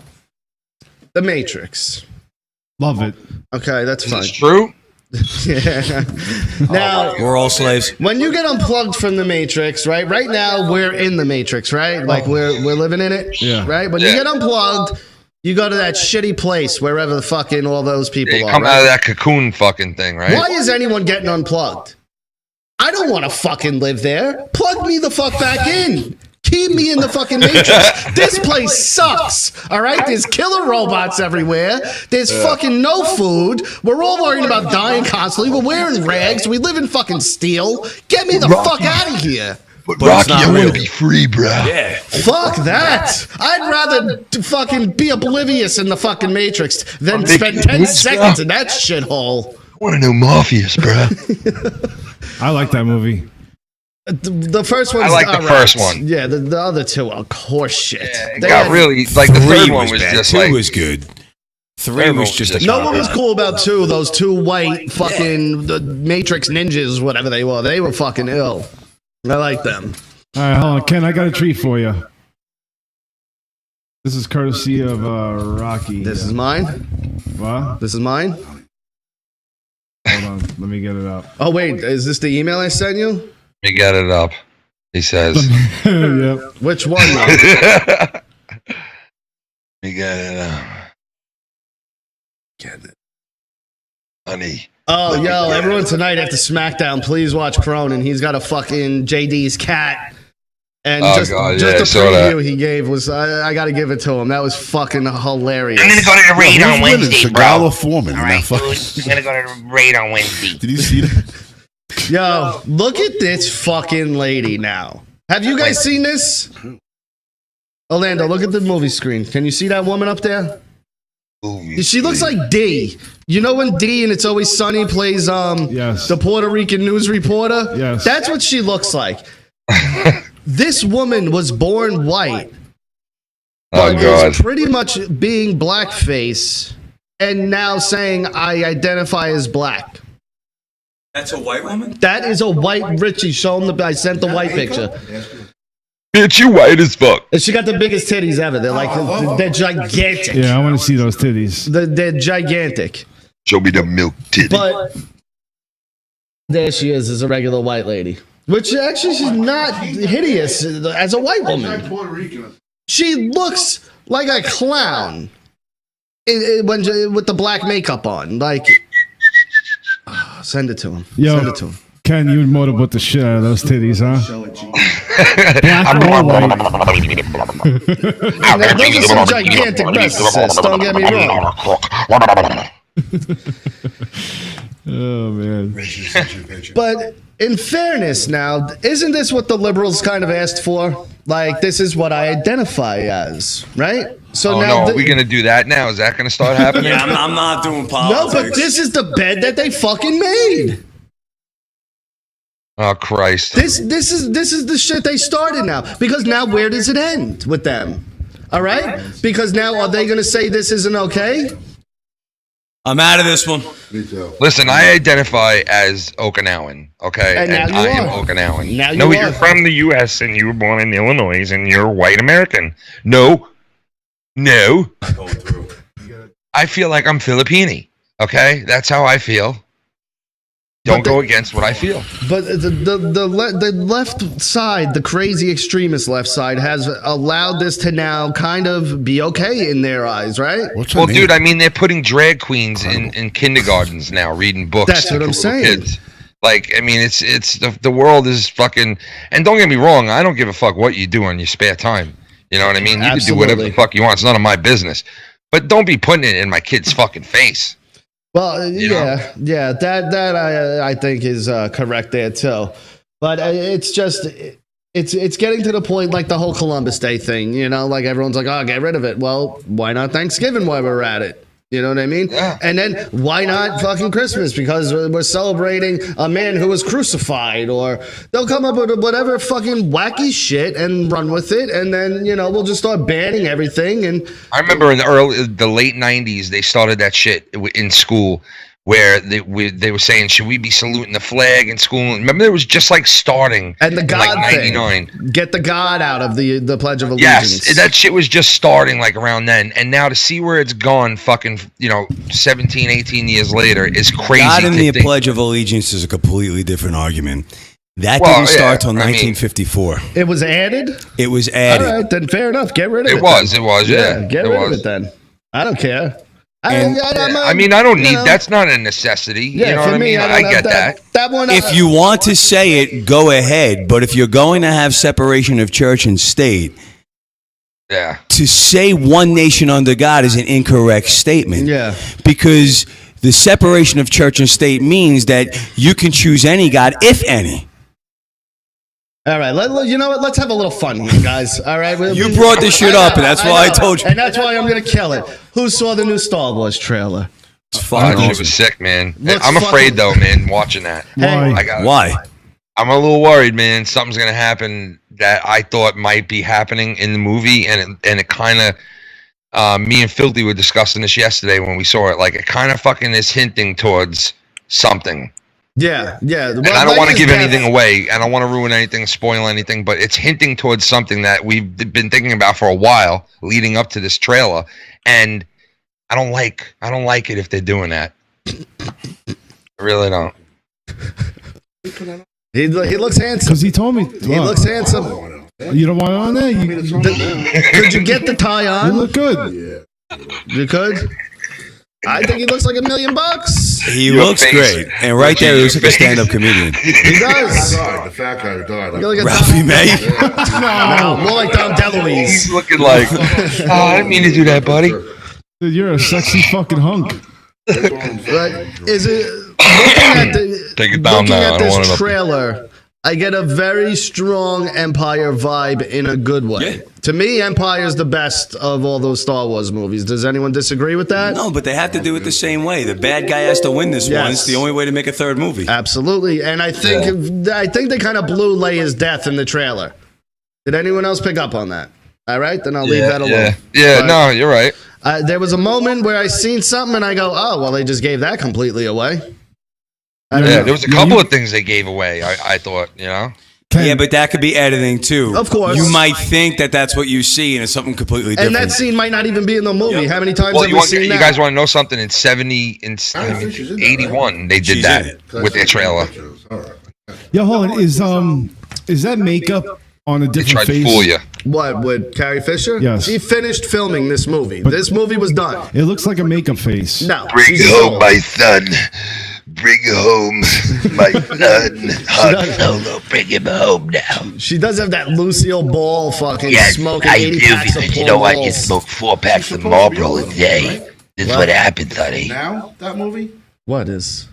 The Matrix. Love it. Okay, that's fine. It's true. Yeah. Now, We're all slaves. when you get unplugged from the Matrix, right? Right now we're in the Matrix, right? Like we're living in it, Yeah. right? When you get unplugged, you go to that shitty place wherever the fucking all those people Yeah, you are. come right? out of that cocoon fucking thing, right? Why is anyone getting unplugged? I don't want to fucking live there. Plug me the fuck back in. Keep me in the fucking Matrix. This place sucks. All right? There's killer robots everywhere. There's fucking no food. We're all worried about dying constantly. We're wearing rags. We live in fucking steel. Get me the fuck out of here. But But it's Rocky, not I want real. to be free, bro. Yeah. Fuck that. I'd rather fucking be oblivious in the fucking Matrix than spend 10 seconds in that shithole. I want to know Morpheus, bro. I like that movie. The first one's I like the alright. first one. Yeah, the other two are horse shit. It They got had- really, like, the Three third one was bad. just Two like, was good. Three Third one was was just a just- No, what was cop-out. cool about those two white fucking the Matrix ninjas, whatever they were. They were fucking ill. I like them. All right, hold on, Ken. I got a treat for you. This is courtesy of Rocky. This is mine. What? This is mine. Hold on, let me get it up. Oh wait, is this the email I sent you? he got it up. He says, Yep. Which one? Though? he got it up. Honey. Oh, yo, everyone tonight after SmackDown, please watch Cronin. He's got a fucking JD's cat. And Oh, just God, yeah, I the saw preview that. he gave was, I got to give it to him. That was fucking hilarious. I'm gonna go to the raid on Who's winning, Wednesday, Seagal bro. or Foreman? All in right, that fucking- dude. I'm gonna go to the raid on Wednesday. Did you see that? Yo, look at this fucking lady now. Have you guys seen this? Orlando, look at the movie screen. Can you see that woman up there? She looks like D. You know when D and It's Always Sunny plays Yes. the Puerto Rican news reporter? Yes. That's what she looks like. This woman was born white, Oh, but God. is pretty much being blackface and now saying I identify as black. That's a white woman? That is a white Richie. Show him I sent the white picture. Bitch, you white as fuck. And she got the biggest titties ever. They're like, they're gigantic. Yeah, I want to see those titties. They're gigantic. Show me the milk titty. But there she is a regular white lady. Which actually she's not hideous as a white woman. She looks like a clown with the black makeup on. Like, send it to him. Yo. Send it to him. Ken, you motorboat the shit out of those titties, huh? Black or white. Now, those are some gigantic narcissists. Don't get me wrong. Oh man. But in fairness, now, isn't this what the liberals kind of asked for? Like, this is what I identify as, right? So Oh now, no, are we gonna do that now? Is that gonna start happening? Yeah, I'm not doing no, politics. but this is the bed that they fucking made. Oh Christ! This is the shit they started now. Because now, where does it end with them? All right? Because now, are they going to say this isn't okay? I'm out of this one. Listen, I identify as Okinawan, okay, And now you I am are. Okinawan. Now you no, are. you're from the U.S. and you were born in Illinois and you're white American. No. I feel like I'm Filipini. Okay, that's how I feel. Don't go against what I feel. But the left side, the crazy extremist left side, has allowed this to now kind of be okay in their eyes, right? Well, dude, I mean, they're putting drag queens in kindergartens now, reading books. That's what for I'm little saying. Kids. Like, I mean, it's the world is fucking. And don't get me wrong, I don't give a fuck what you do on your spare time. You know what I mean? You can do whatever the fuck you want. It's none of my business. But don't be putting it in my kid's fucking face. Well, yeah, that I think is correct there too, but it's just it's getting to the point like the whole Columbus Day thing, you know, like everyone's like, oh, get rid of it. Well, why not Thanksgiving while we're at it? You know what I mean? Yeah. And then why not fucking Christmas? Because we're celebrating a man who was crucified, or they'll come up with whatever fucking wacky shit and run with it, and then we'll just start banning everything. And I remember in the late '90s, they started that shit in school, where they were saying, should we be saluting the flag in school? Remember, it was just like starting and the in God like thing. '99. Get the God out of the Pledge of Allegiance. Yes, that shit was just starting like around then, and now to see where it's gone, fucking 17, 18 years later, is crazy. God in the Pledge of Allegiance is a completely different argument. That didn't start till 1954. It was added? It was added. All right, then fair enough. Get rid of it. It was, yeah. Get rid of it then. I don't care. I mean, I don't need. That's not a necessity. Yeah, you know for what I me, mean? I I get that. That one. If you want to say it, go ahead. But if you're going to have separation of church and state, yeah, to say one nation under God is an incorrect statement. Yeah, because the separation of church and state means that you can choose any God, if any. All right, you know what? Let's have a little fun here, guys. All right, you brought this shit up, and that's why I told you. And that's why I'm gonna kill it. Who saw the new Star Wars trailer? It's fucking It was sick, man. Let's I'm afraid though, man. Watching that, Why? I'm a little worried, man. Something's gonna happen that I thought might be happening in the movie, and it kind of. Me and Filthy were discussing this yesterday when we saw it. Like, it kind of fucking is hinting towards something. Yeah. And I don't want to give anything away. I don't want to ruin anything, spoil anything, but it's hinting towards something that we've been thinking about for a while leading up to this trailer. And I don't like it if they're doing that. I really don't. He looks handsome. Because he told me. He looks handsome. You don't want it on there? Could you get the tie on? You look good. You could? I think he looks like $1 million. He looks great. And right there, he looks like a stand-up comedian. He does. The fat guy who died. Ralphie May? No, more like Dom DeLuise. He's looking like, oh, I didn't mean to do that, buddy. Dude, you're a sexy fucking hunk. Is it Take it down looking now. at I don't want this it trailer? I get a very strong Empire vibe in a good way. Yeah. To me, Empire's the best of all those Star Wars movies. Does anyone disagree with that? No, but they have to do it the same way. The bad guy has to win this one. It's the only way to make a third movie. Absolutely. And I think they kind of blew Leia's death in the trailer. Did anyone else pick up on that? All right, then I'll leave that alone. Yeah, no, you're right. There was a moment where I seen something and I go, oh, well, they just gave that completely away. Yeah, there was a couple of things they gave away, I thought, Yeah, but that could be editing too. Of course. You might think that that's what you see, and it's something completely different. And that scene might not even be in the movie. Yep. How many times Well, have we seen that? you guys want to know something? In 81, they did that with their trailer. Yo, hold on. Is that makeup on a They different tried face? to fool you. What, with Carrie Fisher? Yes. She finished filming this movie. This movie was done. It looks like a makeup face. No. Bring home my son. Bring home my son, Han Solo. Bring him home now. She does have that Lucille Ball fucking Yes, smoking I 80 do, packs of because you Pall know what? You Malls. smoke 4 packs of Marlboro a day. This is what happens, honey. Now that movie. What is?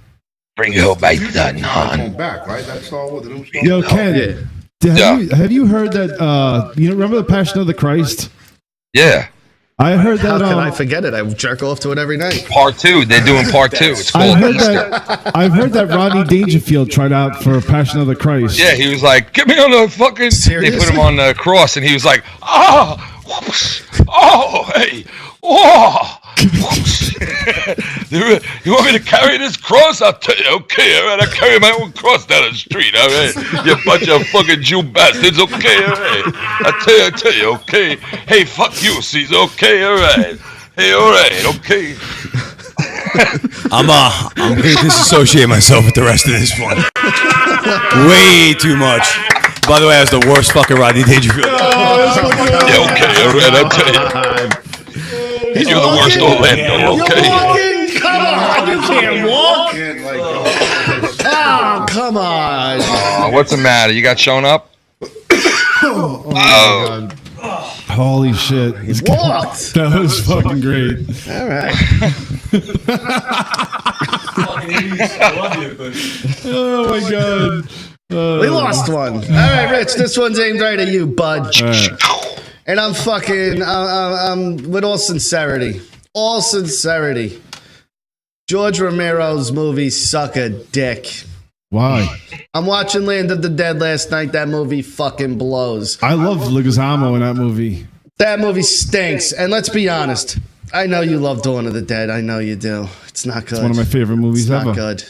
Bring home my son, Going Han. back, right? That's Star Wars. The new Star Yo, Wars. Ken, Yeah. have you heard that? You know, remember the Passion of the Christ? Yeah. I heard How that. can I forget it? I jerk off to it every night. Part 2. They're doing part 2. It's I called heard Easter. that. I've heard that Rodney Dangerfield tried out for Passion of the Christ. Yeah, he was like, "Get me on the fucking." Seriously? They put him on the cross, and he was like, whoops, oh, hey, oh, whoops. You want me to carry this cross? I'll tell you, okay, all right. I carry my own cross down the street, all right. You bunch of fucking Jew bastards, okay, all right. I tell you, okay. Hey, fuck you, Caesar, okay, all right. Hey, all right, okay. I'm going to disassociate myself with the rest of this one. Way too much. By the way, I was the worst fucking Rodney Dangerfield. Yeah, okay, all right, I'll tell you. And you're the worst Orlando, okay? Walking? Come on, you can't walk. Can't, like, Oh, come on. What's the matter? You got shown up? Oh. Holy shit! Walked. That was fucking great. All right. Oh my god. We lost one. All right, Rich, this one's aimed right at you, bud. All right. And I'm fucking, I'm with all sincerity. All sincerity. George Romero's movies suck a dick. Why? I'm watching Land of the Dead last night. That movie fucking blows. I love Leguizamo in that movie. That movie stinks. And let's be honest. I know you love Dawn of the Dead. I know you do. It's not good. It's one of my favorite movies It's ever. not good.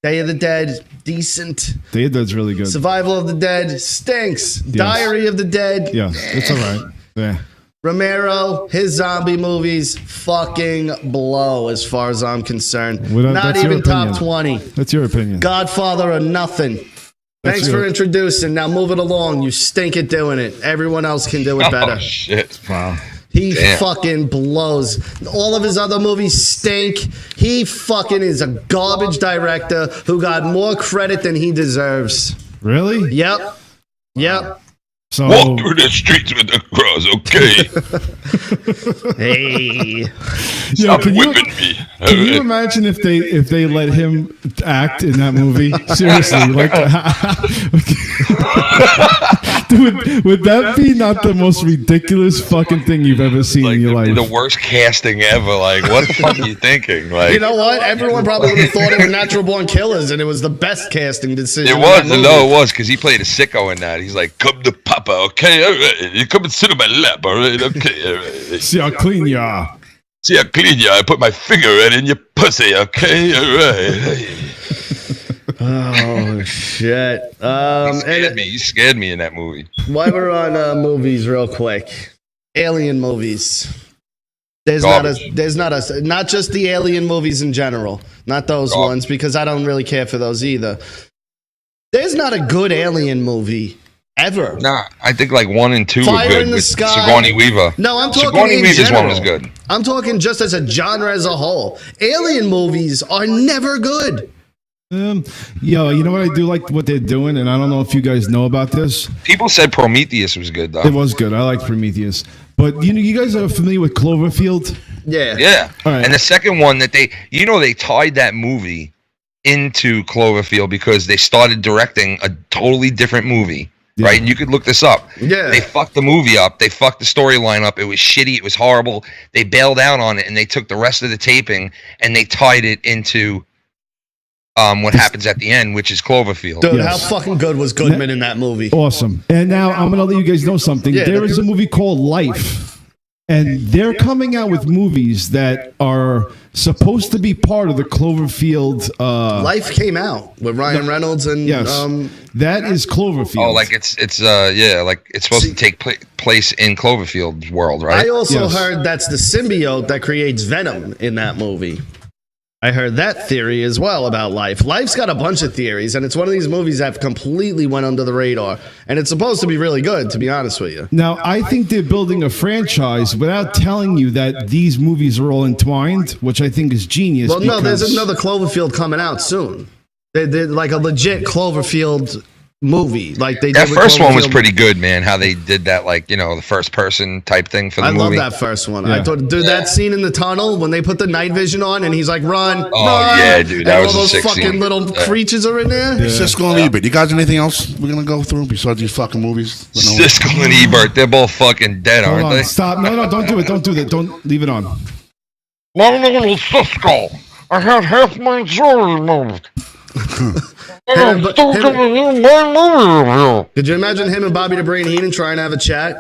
Day of the Dead, decent. Day of the Dead's really good. Survival of the Dead, stinks. Diary of the Dead. Yeah, it's all right. Yeah. Romero, his zombie movies fucking blow as far as I'm concerned. Well, Not that's your even top opinion. 20. That's your opinion. Godfather or nothing. That's Thanks for introducing. Now move it along. You stink at doing it. Everyone else can do it better. Oh, shit. Wow. He Damn. fucking blows. All of his other movies stink. He fucking is a garbage director who got more credit than he deserves. Really? Yep. Yep. So Walk through the streets with the cross, okay? Hey. yeah, Stop whipping me. Can you imagine if they let him act in that movie? Seriously, like, dude, would that be not the most ridiculous fucking thing you've ever seen Like in your life? the worst casting ever. Like, what the fuck are you thinking? Like, You know what? Everyone probably would have thought it was Natural Born Killers, and it was the best casting decision. it in was. that movie. No, it was because he played a sicko in that. He's like, "Come to Papa, okay? All right. You come and sit on my lap, all right? Okay, all right. See how clean you are. See how clean you are. I put my finger right in your pussy, okay? All right." Oh shit! You scared me in that movie. While we're on movies, real quick, alien movies. There's Garbage. not just the alien movies in general, not those Garbage. ones because I don't really care for those either. There's not a good alien movie ever. Nah, I think like 1 and 2 Fire were good in the with Sky. Sigourney Weaver. No, I'm talking Sigourney in Weaver's general. one was good. I'm talking just as a genre as a whole. Alien movies are never good. Yo, you know what I do like what they're doing, and I don't know if you guys know about this. People said Prometheus was good though. It was good. I like Prometheus, but you guys are familiar with Cloverfield? Yeah. Yeah. All right. And the second one that they tied that movie into Cloverfield because they started directing a totally different movie. Yeah. Right? And you could look this up. Yeah. They fucked the movie up. They fucked the storyline up. It was shitty. It was horrible. They bailed out on it and they took the rest of the taping and they tied it into what happens at the end, which is Cloverfield. Dude, Yes. how fucking good was Goodman in that movie? Awesome. And now I'm going to let you guys know something. Yeah, There is a movie called Life, and they're coming out with movies that are supposed to be part of the Cloverfield. Life came out with Ryan Reynolds and Yes, that is Cloverfield. Oh, like it's like it's supposed to take place in Cloverfield's world, right? I also Yes. heard that's the symbiote that creates Venom in that movie. I heard that theory as well about Life. Life's got a bunch of theories, and it's one of these movies that completely went under the radar. And it's supposed to be really good, to be honest with you. Now, I think they're building a franchise without telling you that these movies are all entwined, which I think is genius. Well, no, there's another Cloverfield coming out soon. They're like a legit Cloverfield movie. Like they that did first one was pretty good, man. How they did that, like, you know, the first person type thing for the movie. I love that first one. Yeah. I thought, dude, that scene in the tunnel when they put the night vision on and he's like, run, run. Yeah, dude, that and was all a those sick fucking scene. little creatures are in there. Yeah. Siskel and Ebert. You guys, anything else we're gonna go through besides these fucking movies? Siskel and Ebert, they're both fucking dead, Hold aren't on, they? stop. No, don't do it. Don't do that. Don't leave it on. My name is Siskel. I had half my jewelry removed. Could you imagine him and Bobby the Brain Heenan trying to have a chat?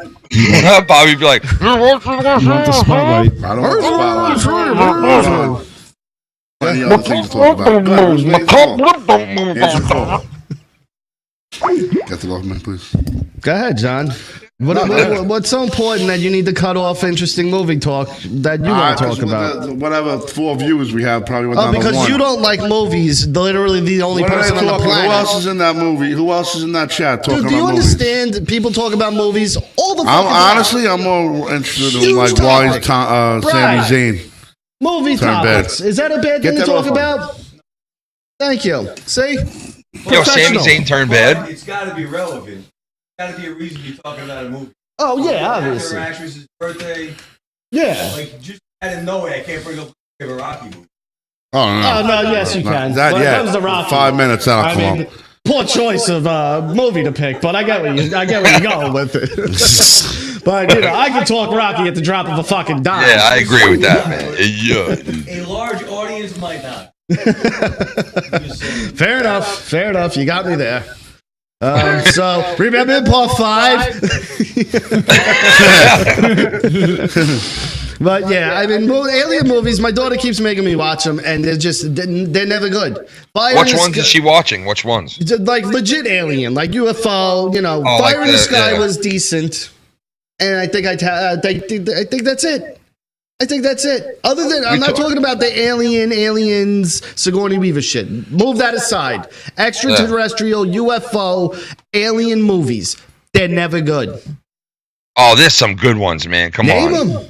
Bobby be like, You want the spotlight? I don't want the spotlight. Plenty other things to talk about. Go ahead, who's waiting? Answer the call. Get the off, man, please. Go ahead, John. What's so important that you need to cut off interesting movie talk that you want to talk about? Whatever 4 viewers we have probably went Oh, down to because 1. you don't like movies. Literally the only What are they person on the talking? planet. Who else is in that movie? Who else is in that chat talking Dude, do you about movies? understand? People talk about movies all the fucking time. Honestly, I'm more interested in Huge like why topic. is Sami Right. Zayn. Movie Turn topics. bad. Is that a bad Get thing to that talk off. about? Thank you. See? yo, Sami Professional. Zayn turned bad. It's got to be relevant. Got to be a reason to be talking about a movie. Oh, yeah, After obviously. her actress's birthday, Yeah. like just out of nowhere, I can't bring up a Rocky movie. Oh no! Oh, no, yes, you can. That, When it yeah, comes to Rocky. 5 minutes that'll I come mean, up. poor choice of movie to pick, but I get where you're going with it. But, you know, I can talk Rocky at the drop of a fucking dime. Yeah, I agree with that, man. Yeah. A large audience might not. Fair enough. Fair enough. You got me there. So, remember in part 5? But yeah, I mean, alien movies, my daughter keeps making me watch them, and they're never good. Fire Which in the ones Sky- is she watching? Which ones? Like legit alien, like UFO, you know. Oh, Fire like in the the- Sky yeah. was decent, and I think I think that's it. I think that's it. Other than, I'm not talking about the aliens, Sigourney Weaver shit. Move that aside. Extraterrestrial, UFO, alien movies. They're never good. Oh, there's some good ones, man. Come Name on. them.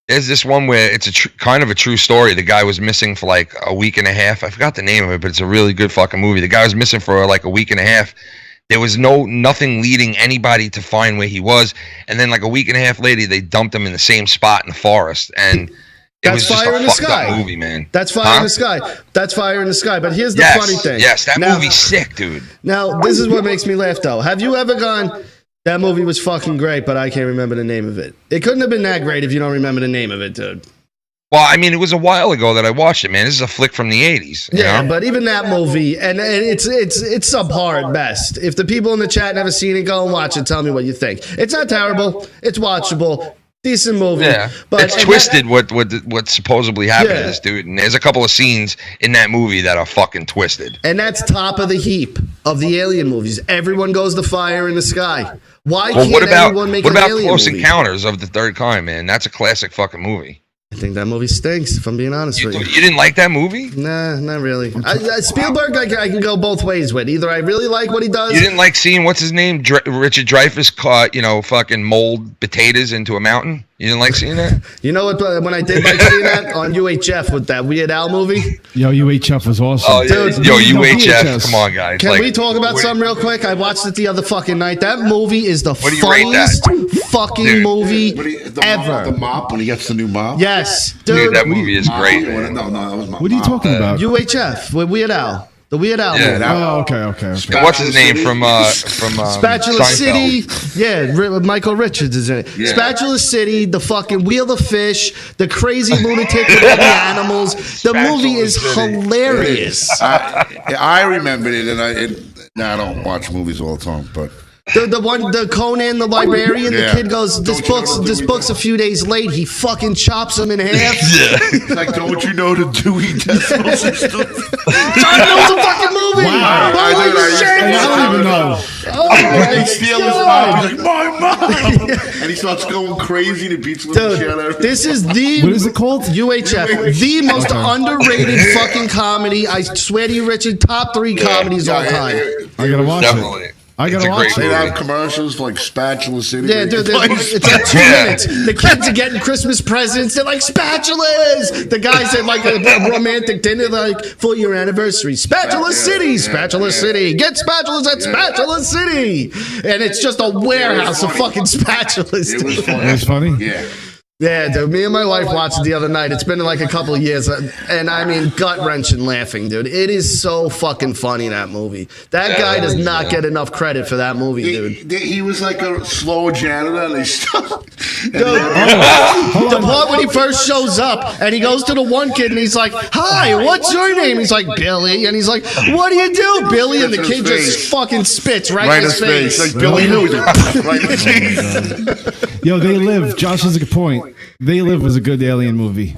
There's this one where it's a kind of a true story. The guy was missing for like a week and a half. I forgot the name of it, but it's a really good fucking movie. The guy was missing for like a week and a half. There was nothing leading anybody to find where he was, and then like a week and a half later, they dumped him in the same spot in the forest, and it That's was just Fire a in the fucked Sky. up movie, man. That's Fire in the Sky. That's Fire in the Sky. But here's the Yes, funny thing. yes, that Now- movie's sick, dude. Now, this is what makes me laugh, though. Have you ever gone, that movie was fucking great, but I can't remember the name of it? It couldn't have been that great if you don't remember the name of it, dude. Well, I mean, it was a while ago that I watched it, man. This is a flick from the 80s. you Yeah, know? but even that movie, and it's subpar at best. If the people in the chat never seen it, go and watch it. Tell me what you think. It's not terrible. It's watchable. Decent movie. Yeah, But it's twisted what supposedly happened to this dude, and there's a couple of scenes in that movie that are fucking twisted. And that's top of the heap of the alien movies. Everyone goes to Fire in the Sky. Why Well, can't everyone make an alien Close movie? Encounters of the Third Kind, man? That's a classic fucking movie. I think that movie stinks, if I'm being honest with you. You didn't like that movie? Nah, not really. Spielberg, I can go both ways with. Either I really like what he does. You didn't like seeing what's his name, Richard Dreyfuss caught fucking mold potatoes into a mountain? You didn't like seeing that? You know what? When I did like seeing that on UHF with that Weird Al movie. Yo, UHF was awesome. Oh, yeah. Dude, Yo, no, UHF, VHS. come on, guys. Can Like, we talk about what- something real quick? I watched it the other fucking night. That movie is the What do you rate funniest fucking Dude. movie The ever. mop when he gets the new mop. Yes, Dude, dude. that movie is great, No, man. that was my What are you mop. talking about? UHF with Weird Al. The Weird Al Yeah, movie. that- Oh, okay. What's his name from Spatula Seinfeld? City, yeah, Michael Richards is in it. Yeah. Spatula City, the fucking Wheel of Fish, the crazy lunatic with all the animals. The movie is Spatula City. hilarious. I remembered it, and I don't watch movies all the time, but The Conan the Librarian. Yeah. The kid goes, this book's a few days late. He fucking chops him in half. It's like, don't you know the Dewey Decimal System? John knows a fucking movie. Wow. Holy shit! I don't even know. Oh They my steal his God. mom. He's like, my mom. And he starts going crazy. The beats with the shit out of Dude, him. this is the What is it called? UHF, the most underrated fucking comedy. I swear to you, Richard, top 3 comedies all time. I gotta watch Definitely. it. I It's gotta a watch great it. They have commercials for like Spatula City. Yeah, dude, it's like 2 minutes. The kids are getting Christmas presents. They're like, spatulas. The guys at like a romantic dinner, like, for your anniversary. Spatula City, Spatula City. Get spatulas at Spatula City. And it's just a warehouse of fucking spatulas. It was dude. funny. It was funny. Yeah. Yeah, dude. Me and my wife watched it the other night. It's been like a couple of years, and I mean, gut wrenching laughing, dude. It is so fucking funny, that movie. That guy does not get enough credit for that movie, dude. He was like a slow janitor, and they stopped. The part when he first shows up and he goes to the one kid and he's like, "Hi, what's your name?" He's like, "Billy," and he's like, "What do you do, Billy?" And the kid just fucking spits right in his face. Like Billy Lou. Right in his face. Yo, They Live. Josh has a good point. They Live was a good alien movie.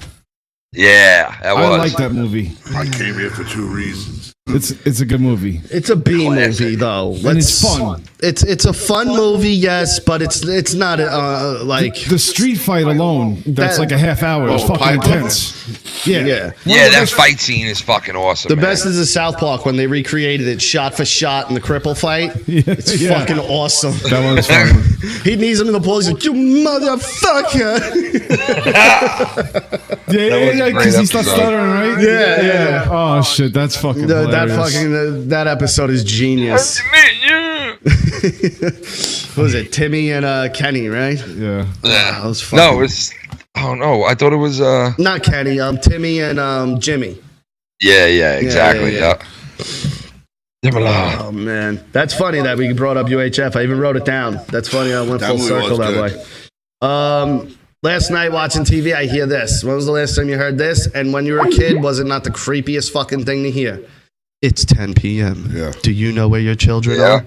Yeah, that was. I like that movie. I came here for 2 reasons. It's a good movie. It's a B movie though, And it's fun. It's a fun movie, yes, but it's not like The street fight alone, that's That- like a half hour. It's fucking Piper? intense. Yeah. yeah. Yeah, that fight scene is fucking awesome. The man. best is the South Park when they recreated it shot for shot in the cripple fight. It's Yeah. fucking awesome. That one was fun. He needs him in the pole. He's like, "You motherfucker!" Yeah, because he starts episode. stuttering, right? Yeah. Oh shit, that's fucking That hilarious. fucking that episode is genius. What was it? Timmy and Kenny, right? Yeah. That was fucking, No, it's. Oh no, I thought it was. not Kenny. Timmy and Jimmy. Yeah, exactly. yeah. Yeah. Oh man, that's funny that we brought up UHF. I even wrote it down. That's funny. I went That full movie circle was that good. way. Last night watching TV, I hear this. When was the last time you heard this? And when you were a kid, was it not the creepiest fucking thing to hear? It's 10 p.m. Yeah. Do you know where your children Yeah. are?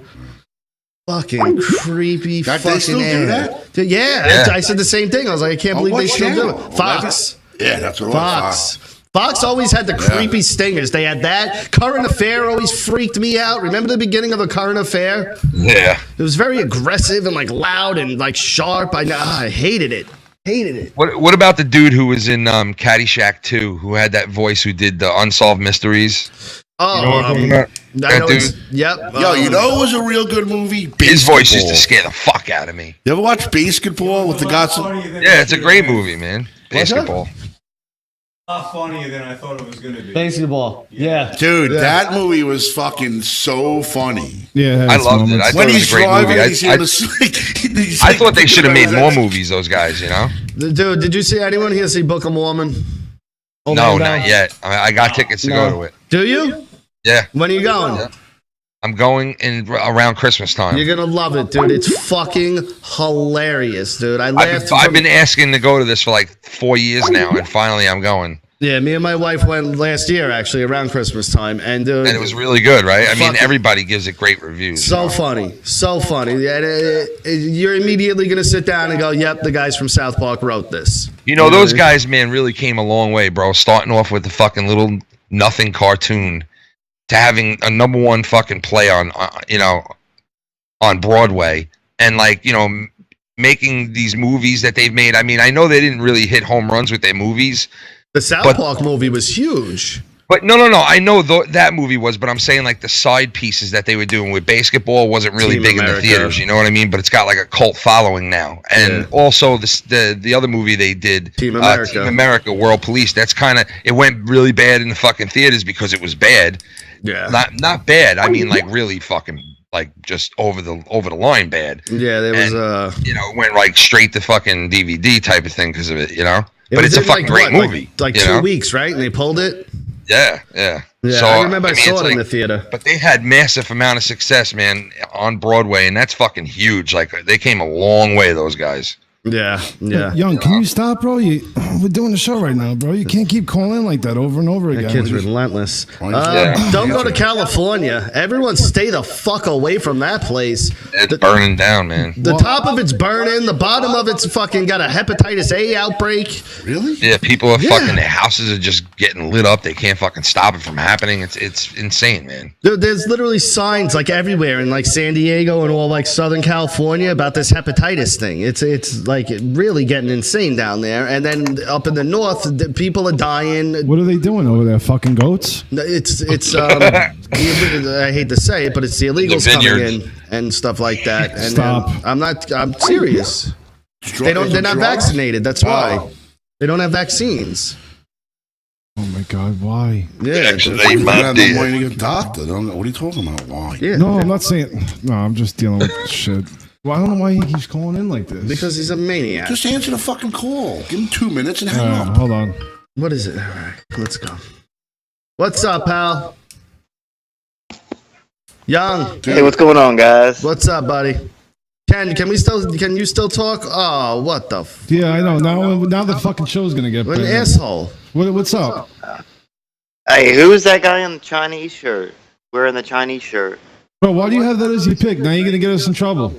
Fucking creepy That- fucking they still do ad. that? Dude, yeah, Yeah. I said the same thing. I was like, I can't believe they what still do channel? it. Fox. Yeah, that's what it was. Fox always had the creepy stingers. They had that. Current Affair always freaked me out. Remember the beginning of A Current Affair? Yeah. It was very aggressive and like loud and like sharp. I hated it. Hated it. What about the dude who was in Caddyshack 2, who had that voice, who did the Unsolved Mysteries? Oh, You know what I'm talking about? I That know dude? it's- yep. Yo, you know it was a real good movie? His voice used to Basketball. scare the fuck out of me. You ever watch Basketball with the guys? Yeah, it's a great movie, man. Basketball. A lot funnier than I thought it was going to be. Basketball. Yeah. Dude, that movie was fucking so funny. Yeah, it I has loved it. moments. I thought When it was he's a great driving, movie. he's in the sleep. I thought they should have made more movies, those guys, you know? Dude, did you see anyone here see Book of Mormon? No, not yet. I got tickets to go to it. Do you? Yeah. When are you going? Yeah. I'm going in around Christmas time. You're gonna love it, dude. It's fucking hilarious, dude. I laughed. I've been asking to go to this for like 4 years now, and finally I'm going. Yeah, me and my wife went last year, actually, around Christmas time, and dude, And it was really good, right? I mean, Fucking- everybody gives it great reviews. so funny, so funny. Yeah, you're immediately gonna sit down and go, "Yep, the guys from South Park wrote this." You know, those guys, man, really came a long way, bro. Starting off with the fucking little nothing cartoon to having a #1 fucking play on, on Broadway, and like, making these movies that they've made. I mean, I know they didn't really hit home runs with their movies. The South Park movie was huge. But no. I know that movie was, but I'm saying like the side pieces that they were doing with Basketball wasn't really Team big in America. the theaters. You know what I mean? But it's got like a cult following now. And also the other movie they did, Team America. Team America, World Police. That's kind of, it went really bad in the fucking theaters because it was bad. Yeah. Not bad. I mean, like really fucking like just over the line bad. Yeah, there was It went like straight to fucking DVD type of thing because of it. It But was it's a in, fucking great what, movie. Like you 2 know? weeks, right? And they pulled it. Yeah. Yeah, So, I remember I saw it's it in the like- theater. But they had massive amount of success, man, on Broadway, and that's fucking huge. Like they came a long way, those guys. Yeah, yeah. Young, can you stop, bro? We're doing the show right now, bro. You can't keep calling like that over and over again. That kid's relentless. Don't go to California. Everyone stay the fuck away from that place. It's burning down, man. The top of it's burning. The bottom of it's fucking got a hepatitis A outbreak. Really? Yeah, people are fucking, their houses are just getting lit up. They can't fucking stop it from happening. It's insane, man. There's literally signs like everywhere in like San Diego and all like Southern California about this hepatitis thing. It's like really getting insane down there. And then up in the north, people are dying. What are they doing over there? Fucking goats? It's I hate to say it, but it's the illegals coming in and stuff like that. And Stop. I'm serious. They're not vaccinated. That's why. They don't have vaccines. Oh my God, why? Yeah, they might have no money to get a doctor. What are you talking about? Why? Yeah. No, I'm not saying. No, I'm just dealing with shit. Well, I don't know why he keeps calling in like this. Because he's a maniac. Just answer the fucking call. Give him 2 minutes and hang up. Hold on. What is it? All right, let's go. What's up, pal? Young. Hey, what's going on, guys? What's up, buddy? Can you still talk? Oh, what the? Yeah, I know. Now the fucking show's gonna get An banned. asshole. What's up? Hey, who is that guy in the Chinese shirt? Wearing the Chinese shirt. Bro, why do you have that as your pick? Now you're gonna get us in trouble.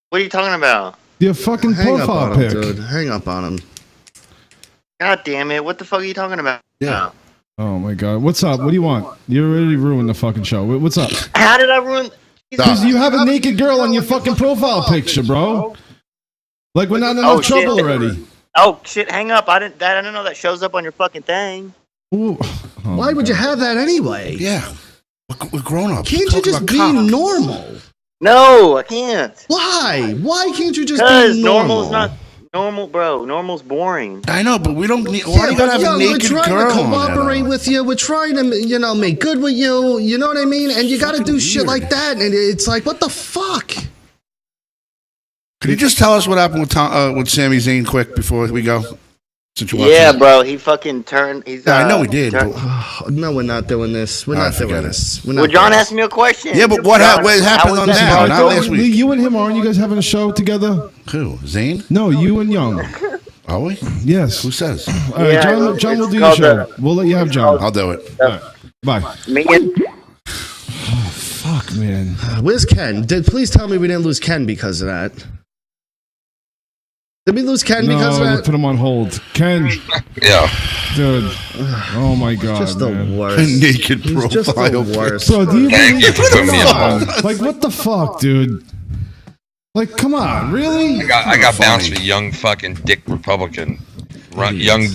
What are you talking about? Your fucking Hang up profile on him, pic. dude. Hang up on him. God damn it! What the fuck are you talking about? Yeah. Oh my God. What's up? What do you want? You already ruined the fucking show. What's up? How did I ruin? Because you have a naked girl on your fucking profile picture, bro. Like we're not in enough trouble already. Oh shit! Hang up! I didn't know that shows up on your fucking thing. Ooh. Why would you have that anyway? Yeah. We're grown ups. Can't you just be normal? No, I can't. Why? Why can't you just Because be normal? normal's not normal, bro. Normal's boring. I know, but we don't need. Why do you gotta have a naked girl? We're trying to on there, cooperate with you. We're trying to, make good with you. You know what I mean? And you got to do shit like that. And it's like, what the fuck? Could you just tell us what happened with Sami Zayn quick before we go? Yeah, bro. He fucking turned. I know he did. No, we're not doing this. We're not doing this. Well, John asked me a question. Yeah, but what happened on now? Not last week. You and him, aren't you guys having a show together? Who? Zayn? No, you and Young. Are we? Yes. Who says? All right, John will do your show. We'll let you have John. I'll do it. All right. Bye. Me and Oh, fuck, man. Where's Ken? Please tell me we didn't lose Ken because of that. Did we lose Ken because of No, that? put him on hold. Ken. Yeah. Dude. Oh my God. Just the man. worst. Naked He's profile. just the worst. Bro, do you Thank you for putting me on. Like, what the fuck, dude? Like, come on, really? I got bounced for young fucking dick Republican. Young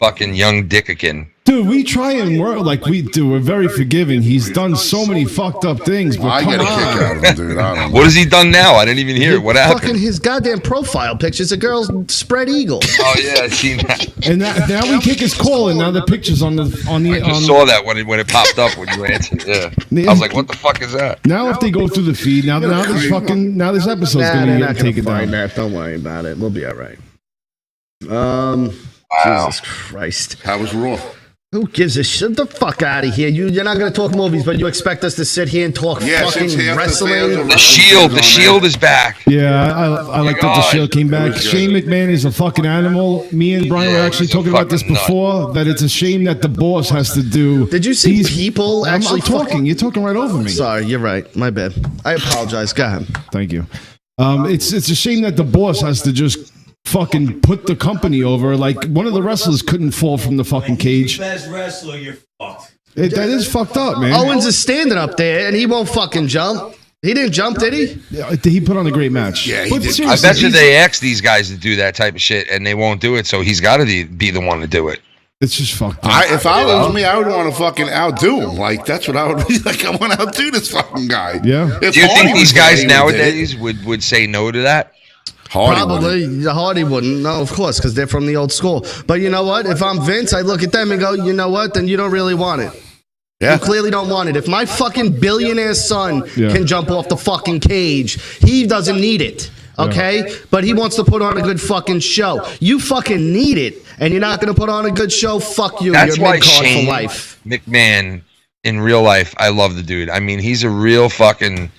Dickican. Dude, we try and work like we do. We're very forgiving. He's done so many fucked up things, but I come get a on. kick out of him, dude. I don't know. What has he done now? I didn't even hear it. What Fucking happened? his goddamn profile picture's a girl's spread eagle. Oh yeah, I seen that. And now we take his call, and now the picture's on the. I just saw that when it popped up when you answered. Yeah, I was like, "What the fuck is that?" Now, if they go through the feed, now this episode's Nah, gonna they're be not gonna taken find down. that. Don't worry about it. We'll be all right. Jesus Christ. How was Raw? Who gives a shit? The fuck out of here. You're not going to talk movies, but you expect us to sit here and talk fucking wrestling? The Shield is back. Yeah, I like that the Shield came back. Shane McMahon is a fucking animal. Me and Brian were actually talking about this before, that it's a shame that the boss has to do. Did you see people actually I'm talking. You're talking right over me. Sorry, you're right. My bad. I apologize. Go ahead. Thank you. It's a shame that the boss has to just fucking put the company over. Like, one of the wrestlers couldn't fall from the fucking cage. Best wrestler, you're fucked. That is fucked up, man. Owens is standing up there and he won't fucking jump. He didn't jump, did he? Yeah, he put on a great match. Yeah, he But did. seriously, I bet you they ask these guys to do that type of shit, and they won't do it. So he's got to be the one to do it. It's just fucked up. If I was me, I would want to fucking outdo him. Like, that's what I would be like. I want to outdo this fucking guy. Yeah. If Do you Hardy think these was guys there, he would've did it. nowadays would say no to that? Hardy Probably. Hardy wouldn't. No, of course, because they're from the old school. But you know what? If I'm Vince, I look at them and go, you know what? Then you don't really want it. Yeah. You clearly don't want it. If my fucking billionaire son Yeah. can jump off the fucking cage, he doesn't need it. Okay? But he wants to put on a good fucking show. You fucking need it, and you're not going to put on a good show? Fuck you. That's You're why mid-card Shane for life. McMahon, in real life, I love the dude. I mean, he's a real fucking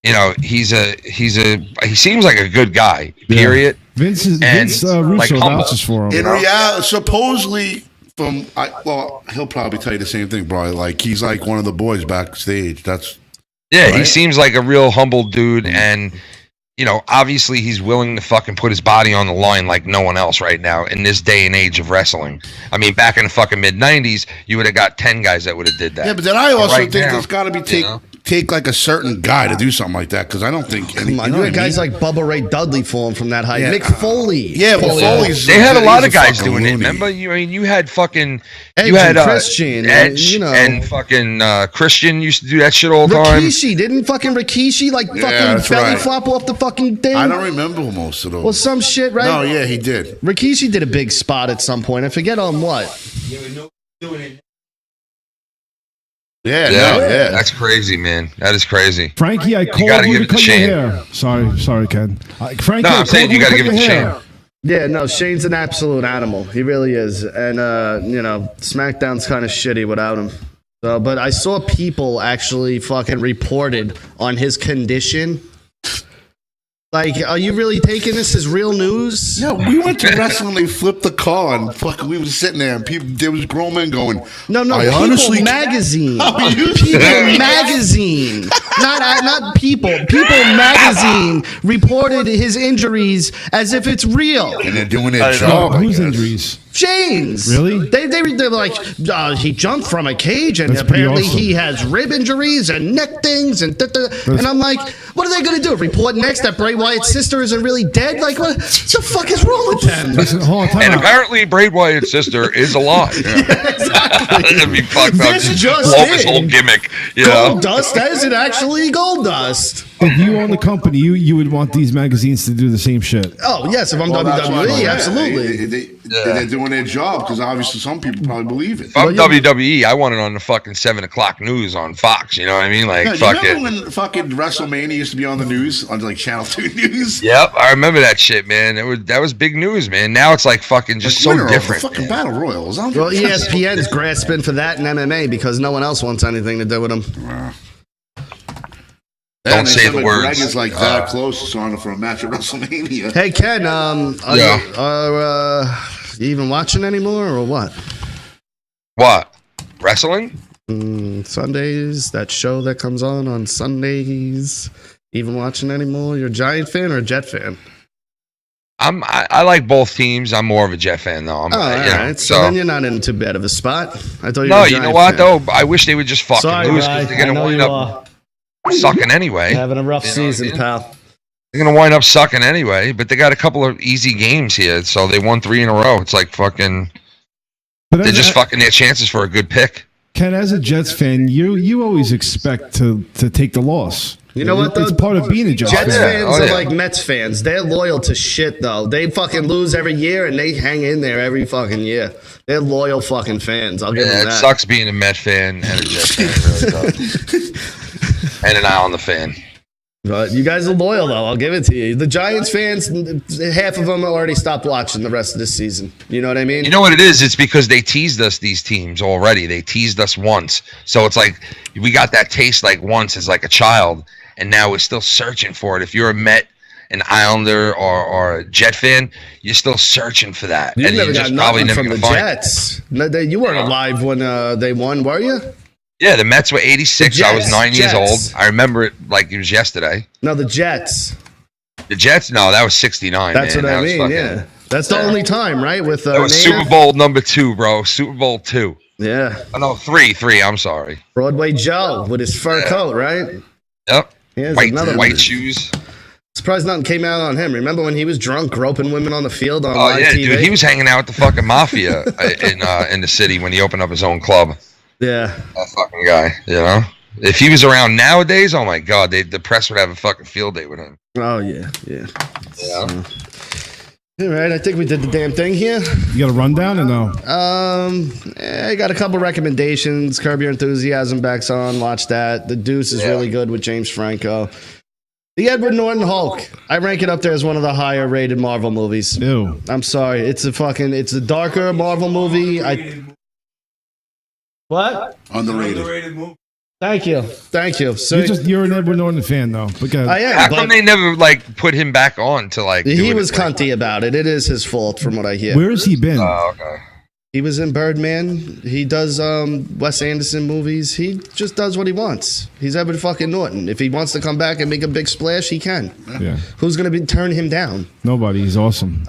You know, he seems like a good guy. Period. Vince Russo like, vouches for him. In reality, supposedly, he'll probably tell you the same thing, bro. Like he's like one of the boys backstage. He right? seems like a real humble dude, and you know, obviously he's willing to fucking put his body on the line like no one else right now in this day and age of wrestling. I mean, back in the fucking mid-90s, you would have got 10 guys that would have did that. Yeah, but then I also think now, there's got to be take like a certain guy to do something like that, because I don't think you had guys like Bubba Ray Dudley falling from that height. Yeah. Mick Foley. Yeah, well, Foley's they had a lot of he's guys fucking doing it. loony. Remember, you had fucking Edge and Christian, Edge, you know. and fucking Christian used to do that shit all the time. Didn't fucking Rikishi like fucking that's belly right. flop off the fucking thing? I don't remember most of those. Well, some shit, right? No, yeah, he did. Rikishi did a big spot at some point. I forget on what. Yeah, That's crazy, man. That is crazy. Frankie, I called gotta you give to it to cut your Shane. hair. Sorry, Ken. Frankie, No, I'm saying you got to give it to Shane. Yeah, no, Shane's an absolute animal. He really is. And, you know, SmackDown's kind of shitty without him. So, but I saw people actually fucking reported on his condition. Like, are you really taking this as real news? No, we went to wrestling. They flipped the car, and fucking, we were sitting there, and there was grown men going. No, I People honestly Magazine. People People Magazine. Not People. People Magazine reported his injuries as if it's real. and they're doing their job. I Whose guess. injuries? Shane's. Really? They were like, he jumped from a cage, and That's pretty apparently awesome. he has rib injuries and neck things, and and I'm like, what are they going to do? Report next that Bray Wyatt's sister isn't really dead? Like, what the fuck is wrong with them? Listen, hold on, time And out. apparently, Bray Wyatt's sister is alive. That'd be fucked up. This Just just blow up his in. whole gimmick. You know? Gold dust? That isn't actually gold dust. If you own the company, you would want these magazines to do the same shit. Oh, yes, if I'm Well, that's why WWE, I'm absolutely. They're doing their job, because obviously some people probably believe it. If I'm WWE, I want it on the fucking 7 o'clock news on Fox. You know what I mean? Like, Yeah, you fuck remember it. when fucking WrestleMania used to be on the news, on like Channel 2 News? Yep, I remember that shit, man. That was big news, man. Now it's like fucking just so Winner of the different. fucking Battle Royals. Well, ESPN's grasping for that in MMA because no one else wants anything to do with them. Don't say the words. Greg is like that close to for a match at WrestleMania. Hey, Ken, are you even watching anymore or what? What? Wrestling? Sundays, that show that comes on Sundays. Even watching anymore? You're a Giant fan or a Jet fan? I like both teams. I'm more of a Jet fan though. All right. So then you're not in too bad of a spot. I thought you were No, a you Giant know what fan. though? I wish they would just fucking Sorry, lose Rye. because they're I know gonna wind you up sucking anyway. Having a rough You know what I season, mean? pal. They're gonna wind up sucking anyway. But they got a couple of easy games here, so they won 3 in a row. It's like fucking. But They're just fucking their chances for a good pick. Ken, as a Jets fan, you always expect to take the loss. You know what, though? It's part of being a Jets Jets fan. fans Oh, are yeah. like Mets fans. They're loyal to shit, though. They fucking lose every year, and they hang in there every fucking year. They're loyal fucking fans. I'll give Yeah, them it that. sucks being a Met fan and a Jets fan. It really does. And an Islander fan. But you guys are loyal, though. I'll give it to you. The Giants fans, half of them already stopped watching the rest of this season. You know what I mean? You know what it is? It's because they teased us, these teams, already. They teased us once. So it's like we got that taste like once as like a child, and now we're still searching for it. If you're a Met, an Islander, or a Jet fan, you're still searching for that. You and never you're got just probably nothing never from going the to find it. Jets. No, you weren't alive when they won, were you? Yeah, the Mets were 86. The I was Jets, 9 years Jets. old. I remember it like it was yesterday. No, the Jets. The Jets? No, that was 69. That's man. what I That was mean, fucking- yeah. That's the only time, right? With That was Namath? Super Bowl number 2, bro. Super Bowl 2. Yeah. Oh, no, 3. I'm sorry. Broadway Joe with his fur coat, right? Yep. Here's White another one. white shoes. Surprised nothing came out on him. Remember when he was drunk groping women on the field on Oh live yeah, TV? dude. He was hanging out with the fucking mafia in the city when he opened up his own club. Yeah. That fucking guy, you know. If he was around nowadays, oh my god, the press would have a fucking field day with him. Oh yeah, yeah. Yeah. All right, I think we did the damn thing here. You got a rundown or no? I got a couple recommendations. Curb Your Enthusiasm back's on. Watch that. The Deuce is really good with James Franco. The Edward Norton Hulk. I rank it up there as one of the higher rated Marvel movies. Ew. I'm sorry. It's a darker Marvel movie. What? Underrated. Movie. Thank you. So You're an Edward Norton fan, though. Because I am. How come they never like put him back on to like? He was cunty about it. It is his fault, from what I hear. Where has he been? Oh, okay. He was in Birdman. He does Wes Anderson movies. He just does what he wants. He's Edward fucking Norton. If he wants to come back and make a big splash, he can. Yeah. Who's gonna turn him down? Nobody. He's awesome.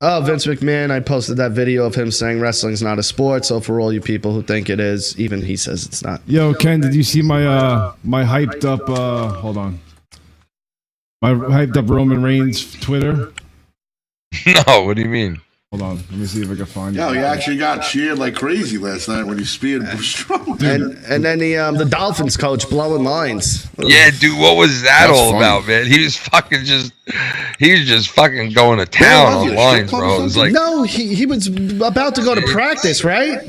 Vince McMahon. I posted that video of him saying wrestling's not a sport. So for all you people who think it is, even he says it's not. Yo, Ken, did you see my my hyped up? Hold on. My hyped up Roman Reigns Twitter. No, what do you mean? Hold on, let me see if I can find it. Yo, he actually got cheered like crazy last night when he speared Strowman. And then the Dolphins coach blowing lines. Yeah, dude, what was that That's all funny. about, man? He was just fucking going to town on lines, bro. It was like, No, he was about to go to practice, right?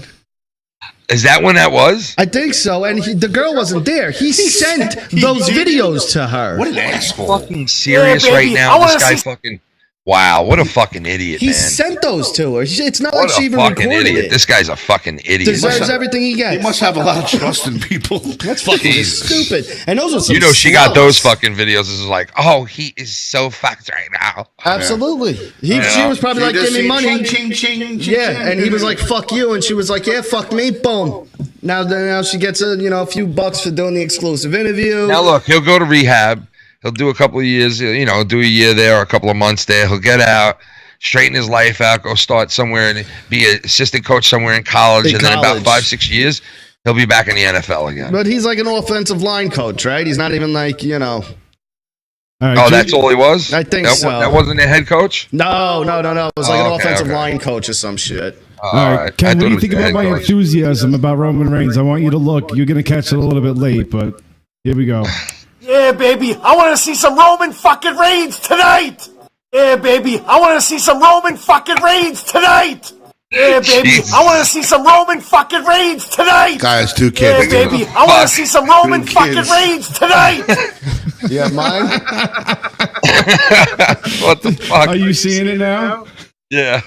is that when that was? I think so. And the girl wasn't there. He sent those videos to her. What an asshole. Fucking serious Yeah, right baby, now. I wanna This guy see- fucking. Wow, what a fucking idiot, He man. sent those to her. It's not What like she a even fucking recorded idiot. it. This guy's a fucking idiot. Deserves everything he gets. He must have a lot of trust in people. That's fucking Jesus. stupid. And those are some You know, she got slugs. those fucking videos. This is like, oh, he is so fucked right now. Absolutely. She was probably like, give me money. Yeah, and he was like, fuck you. And she was like, yeah, fuck me. Boom. Now she gets a few bucks for doing the exclusive interview. Now look, he'll go to rehab. He'll do a couple of years, do a year there or a couple of months there. He'll get out, straighten his life out, go start somewhere and be an assistant coach somewhere in college. And then about 5-6 years, he'll be back in the NFL again. But he's like an offensive line coach, right? He's not even like, All right, Oh, that's all he was? I think that, so. That wasn't a head coach? No. It was like Oh, an okay, offensive okay. line coach or some shit. All right, Ken, what do you think about my enthusiasm about Roman Reigns? I want you to look. You're going to catch it a little bit late, but here we go. Yeah, baby, I want to see some Roman fucking Reigns tonight. Yeah, baby, I want to see some Roman fucking Reigns tonight. Yeah, baby, Jesus. I want to see some Roman fucking Reigns tonight. Guy has 2 Yeah, kids. baby, I want to see some Roman Two fucking kids. Reigns tonight. Yeah, mine? What the fuck? Are you seeing it now? Yeah.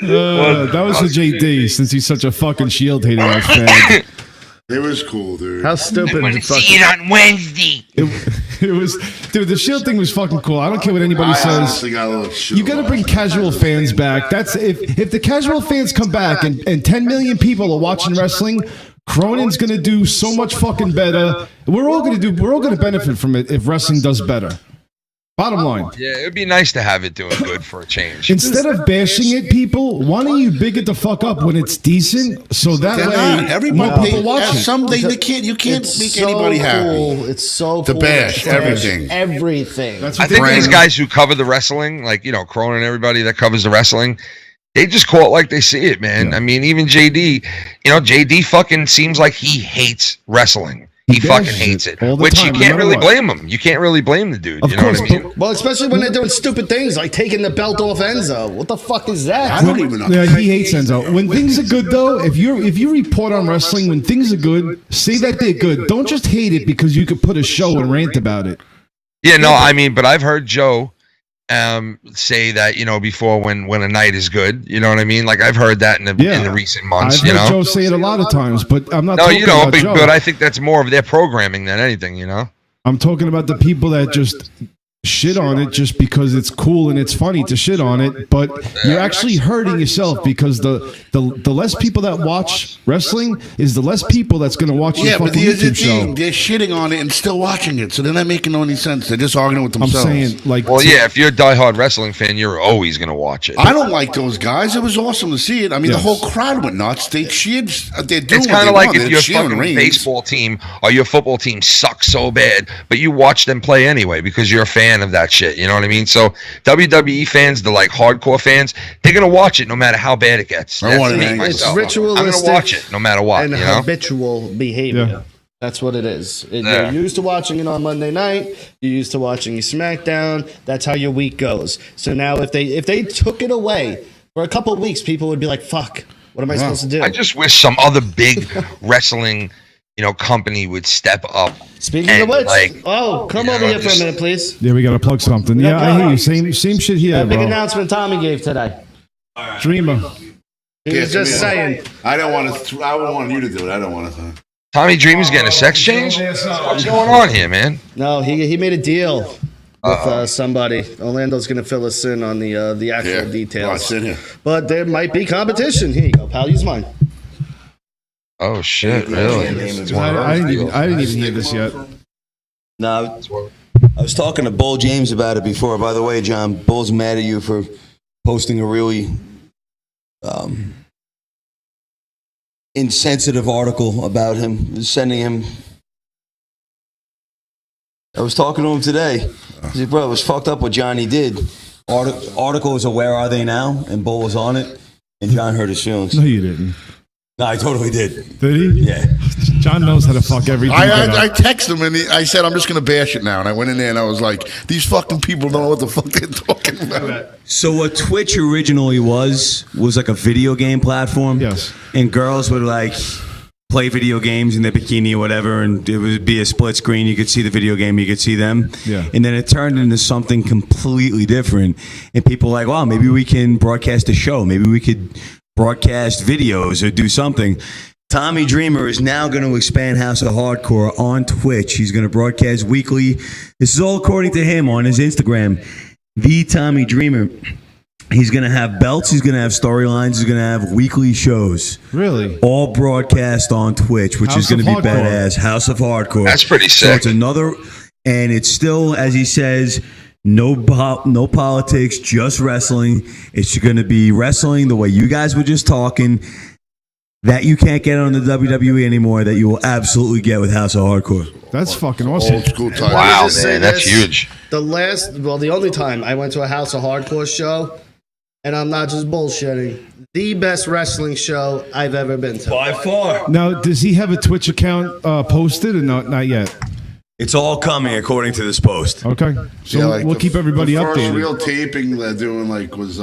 That was for JD, since he's such a fucking Shield hating ass fan. It was cool, dude. How stupid. See it on Wednesday. It was, dude. The Shield thing was fucking cool. I don't care what anybody I says. honestly got a little shit You got to about bring it. casual fans back. That's if the casual fans come back and 10 million people are watching wrestling. Cronin's gonna do so much fucking better. We're all gonna benefit from it if wrestling does better. Bottom line. Yeah, it would be nice to have it doing good for a change. Instead of bashing it, people, why don't you big it the fuck up when it's decent? So that They're way, not. more Everybody, people watch it. someday you can't It's make so anybody happy. cool. It's so To cool. bash everything. Everything. That's I what think they these do. guys who cover the wrestling, like, Cronin and everybody that covers the wrestling, they just call it like they see it, man. Yeah. I mean, even JD, JD fucking seems like he hates wrestling. He He fucking bashes hates it it. all the Which time, you no can't matter really what. blame him. You can't really blame the dude. Of You know course, what I mean? Well, especially when they're doing stupid things like taking the belt off Enzo. What the fuck is that? I don't even know. Yeah, he hates Enzo. When things are good, though, if you report on wrestling when things are good, say that they're good. Don't just hate it because you could put a show and rant about it. Yeah, no, I mean, but I've heard Joe say that, before when a night is good. You know what I mean? Like, I've heard that in the recent months, I've heard Joe say it a lot of times, but I'm not No, talking about Joe. but I think that's more of their programming than anything, I'm talking about the people that just shit on it just because it's cool and it's funny to shit on it, but you're actually hurting yourself because the less people that watch wrestling is the less people that's going to watch your Yeah, but fucking here's the YouTube thing. show. They're shitting on it and still watching it, so they're not making any sense. They're just arguing with I'm themselves. saying, like, Well, yeah, if you're a diehard wrestling fan, you're always going to watch it. I don't like those guys. It was awesome to see it. I mean, Yes. the whole crowd went nuts. They cheered. They're doing It's what kind they of like want. if They're your cheering fucking Reigns. baseball team or your football team sucks so bad, but you watch them play anyway because you're a fan of that shit. You know what I mean? So WWE fans, the like hardcore fans, they're gonna watch it no matter how bad it gets. I That's want it me, angry. It's myself. ritualistic I'm gonna watch it no matter what. and You know? habitual behavior. Yeah. That's what it is. Yeah. You're used to watching it on Monday night. You're used to watching your SmackDown. That's how your week goes. So now, if they took it away for a couple of weeks, people would be like, "Fuck, what am I supposed to do?" I just wish some other big wrestling, company would step up. Speaking and, of which, like, come you over know, here for a just- minute, please. Yeah, we got to plug something. Yeah, I hear you. Same shit here, Big bro. announcement Tommy gave today. Dreamer. He was just saying. I don't want to. I don't want you to do it. I don't want to. Tommy Dreamer's getting a sex change? What's going on here, man? No, he made a deal with somebody. Orlando's going to fill us in on the actual details. Sit here. But there might be competition. Here you go, pal. Use mine. Oh shit! Really? I didn't even hear this yet. No, I was talking to Bull James about it before. By the way, John, Bull's mad at you for posting a really insensitive article about him, sending him. I was talking to him today. I said, bro, it was fucked up what Johnny did. Article was a Where Are They Now? And Bull was on it. And John hurt his feelings. No, you didn't. No, I totally did. Did he? Yeah. John knows how to fuck everything. I texted him and I said, I'm just going to bash it now. And I went in there and I was like, these fucking people don't know what the fuck they're talking about. So what Twitch originally was like a video game platform. Yes. And girls would like play video games in their bikini or whatever, and it would be a split screen. You could see the video game, you could see them. Yeah. And then it turned into something completely different. And people were like, wow, maybe we can broadcast a show. Maybe we could broadcast videos or do something. Tommy Dreamer is now going to expand House of Hardcore on Twitch. He's going to broadcast weekly. This is all according to him on his Instagram. The Tommy Dreamer. He's going to have belts. He's going to have storylines. He's going to have weekly shows. Really? All broadcast on Twitch, which is going to be badass. House of Hardcore. That's pretty sick. So it's another, and it's still, as he says, no politics, just wrestling. It's going to be wrestling the way you guys were just talking. That you can't get on the WWE anymore. That you will absolutely get with House of Hardcore. That's fucking awesome. Old school time. Wow, man, that's huge. The only time I went to a House of Hardcore show, and I'm not just bullshitting, the best wrestling show I've ever been to. By far. Now, does he have a Twitch account posted or not yet? It's all coming according to this post. Okay. So we'll keep everybody the updated. First real taping they're doing was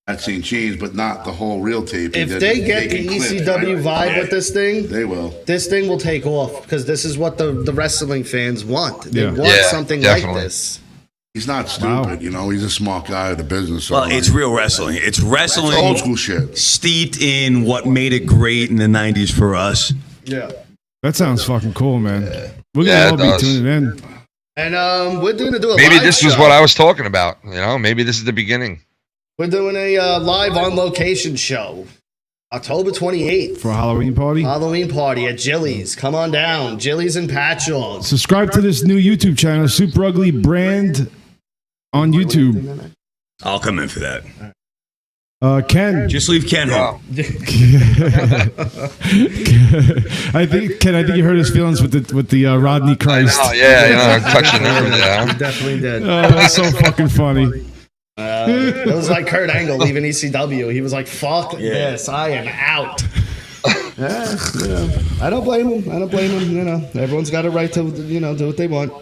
at St. James, but not the whole real taping. If they get the ECW vibe with this thing, they will. This thing will take off because this is what the wrestling fans want. They want something definitely. like this. He's not stupid, he's a smart guy of the business. Well, it's real wrestling. It's wrestling. It's old school shit. Steeped in what made it great in the 90s for us. Yeah. That sounds fucking cool, man. We're going to all be tuning in. And we're going to do a Maybe live this show. was what I was talking about. Maybe this is the beginning. We're doing a live on location show. October 28th. For a Halloween party? Halloween party at Jilly's. Come on down. Jilly's and Patchogue. Subscribe to this new YouTube channel, Super Ugly Brand on YouTube. I'll come in for that. Ken. Just leave Ken home. I think you hurt his feelings with the Rodney Christ. Oh yeah, touching everything. He definitely did. Oh, that's so fucking funny. It was like Kurt Angle leaving ECW. He was like, fuck this. I am out. I don't blame him. Everyone's got a right to, do what they want.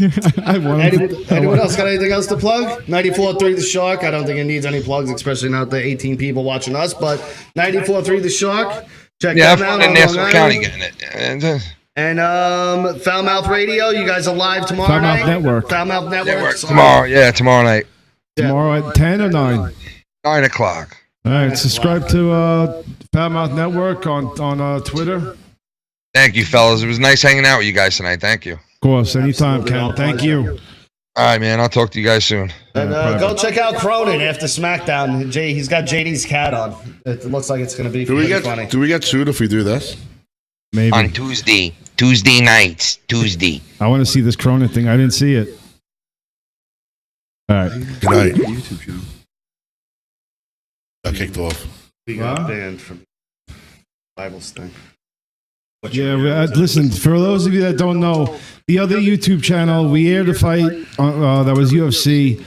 Anyone else got anything else to plug? 94.3 The Shark. I don't think it needs any plugs, especially not the 18 people watching us. But 94.3 The Shark. Check them out on Nassau County Long Island. getting it. And Foul Mouth Radio. You guys are live tomorrow Foul Mouth night. Network. Foul Mouth Network. Tomorrow night. Tomorrow at 10 or 9? 9 o'clock. All right, subscribe to Foul Mouth Network on Twitter. Thank you, fellas. It was nice hanging out with you guys tonight. Thank you. Of course, anytime, Ken. Thank you. All right, man. I'll talk to you guys soon. And go check out Cronin after SmackDown. He's got JD's cat on. It looks like it's going to be funny. Do we get sued if we do this? Maybe. On Tuesday nights. I want to see this Cronin thing. I didn't see it. All right. Good night. YouTube channel. Got kicked off. We got banned from Bible's thing. Yeah, listen, for those of you that don't know, the other YouTube channel, we aired a fight that was UFC.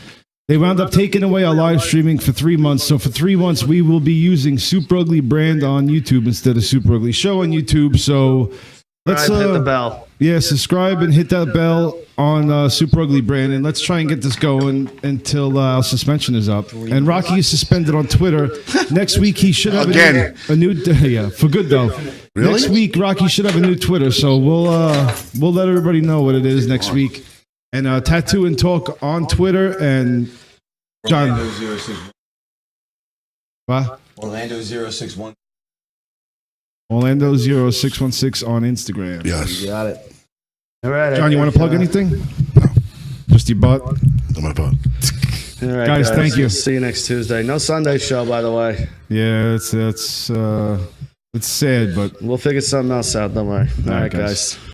They wound up taking away our live streaming for 3 months. So for 3 months, we will be using Super Ugly Brand on YouTube instead of Super Ugly Show on YouTube. So let's hit the bell. Yeah, subscribe and hit that bell on Super Ugly Brand, and let's try and get this going until our suspension is up. And Rocky is suspended on Twitter. Next week he should have a new yeah, for good though. Really? Next week Rocky should have a new Twitter, so we'll let everybody know what it is next week. And Tattoo and Talk on Twitter, and John. What? Orlando 061. Orlando 0616 on Instagram. Yes. You got it. All right, John, you want to plug anything? No. Just your butt? My butt. All right, Guys, thank you. See you next Tuesday. No Sunday show, by the way. Yeah, it's sad, but We'll figure something else out. Don't worry. All right, guys. guys.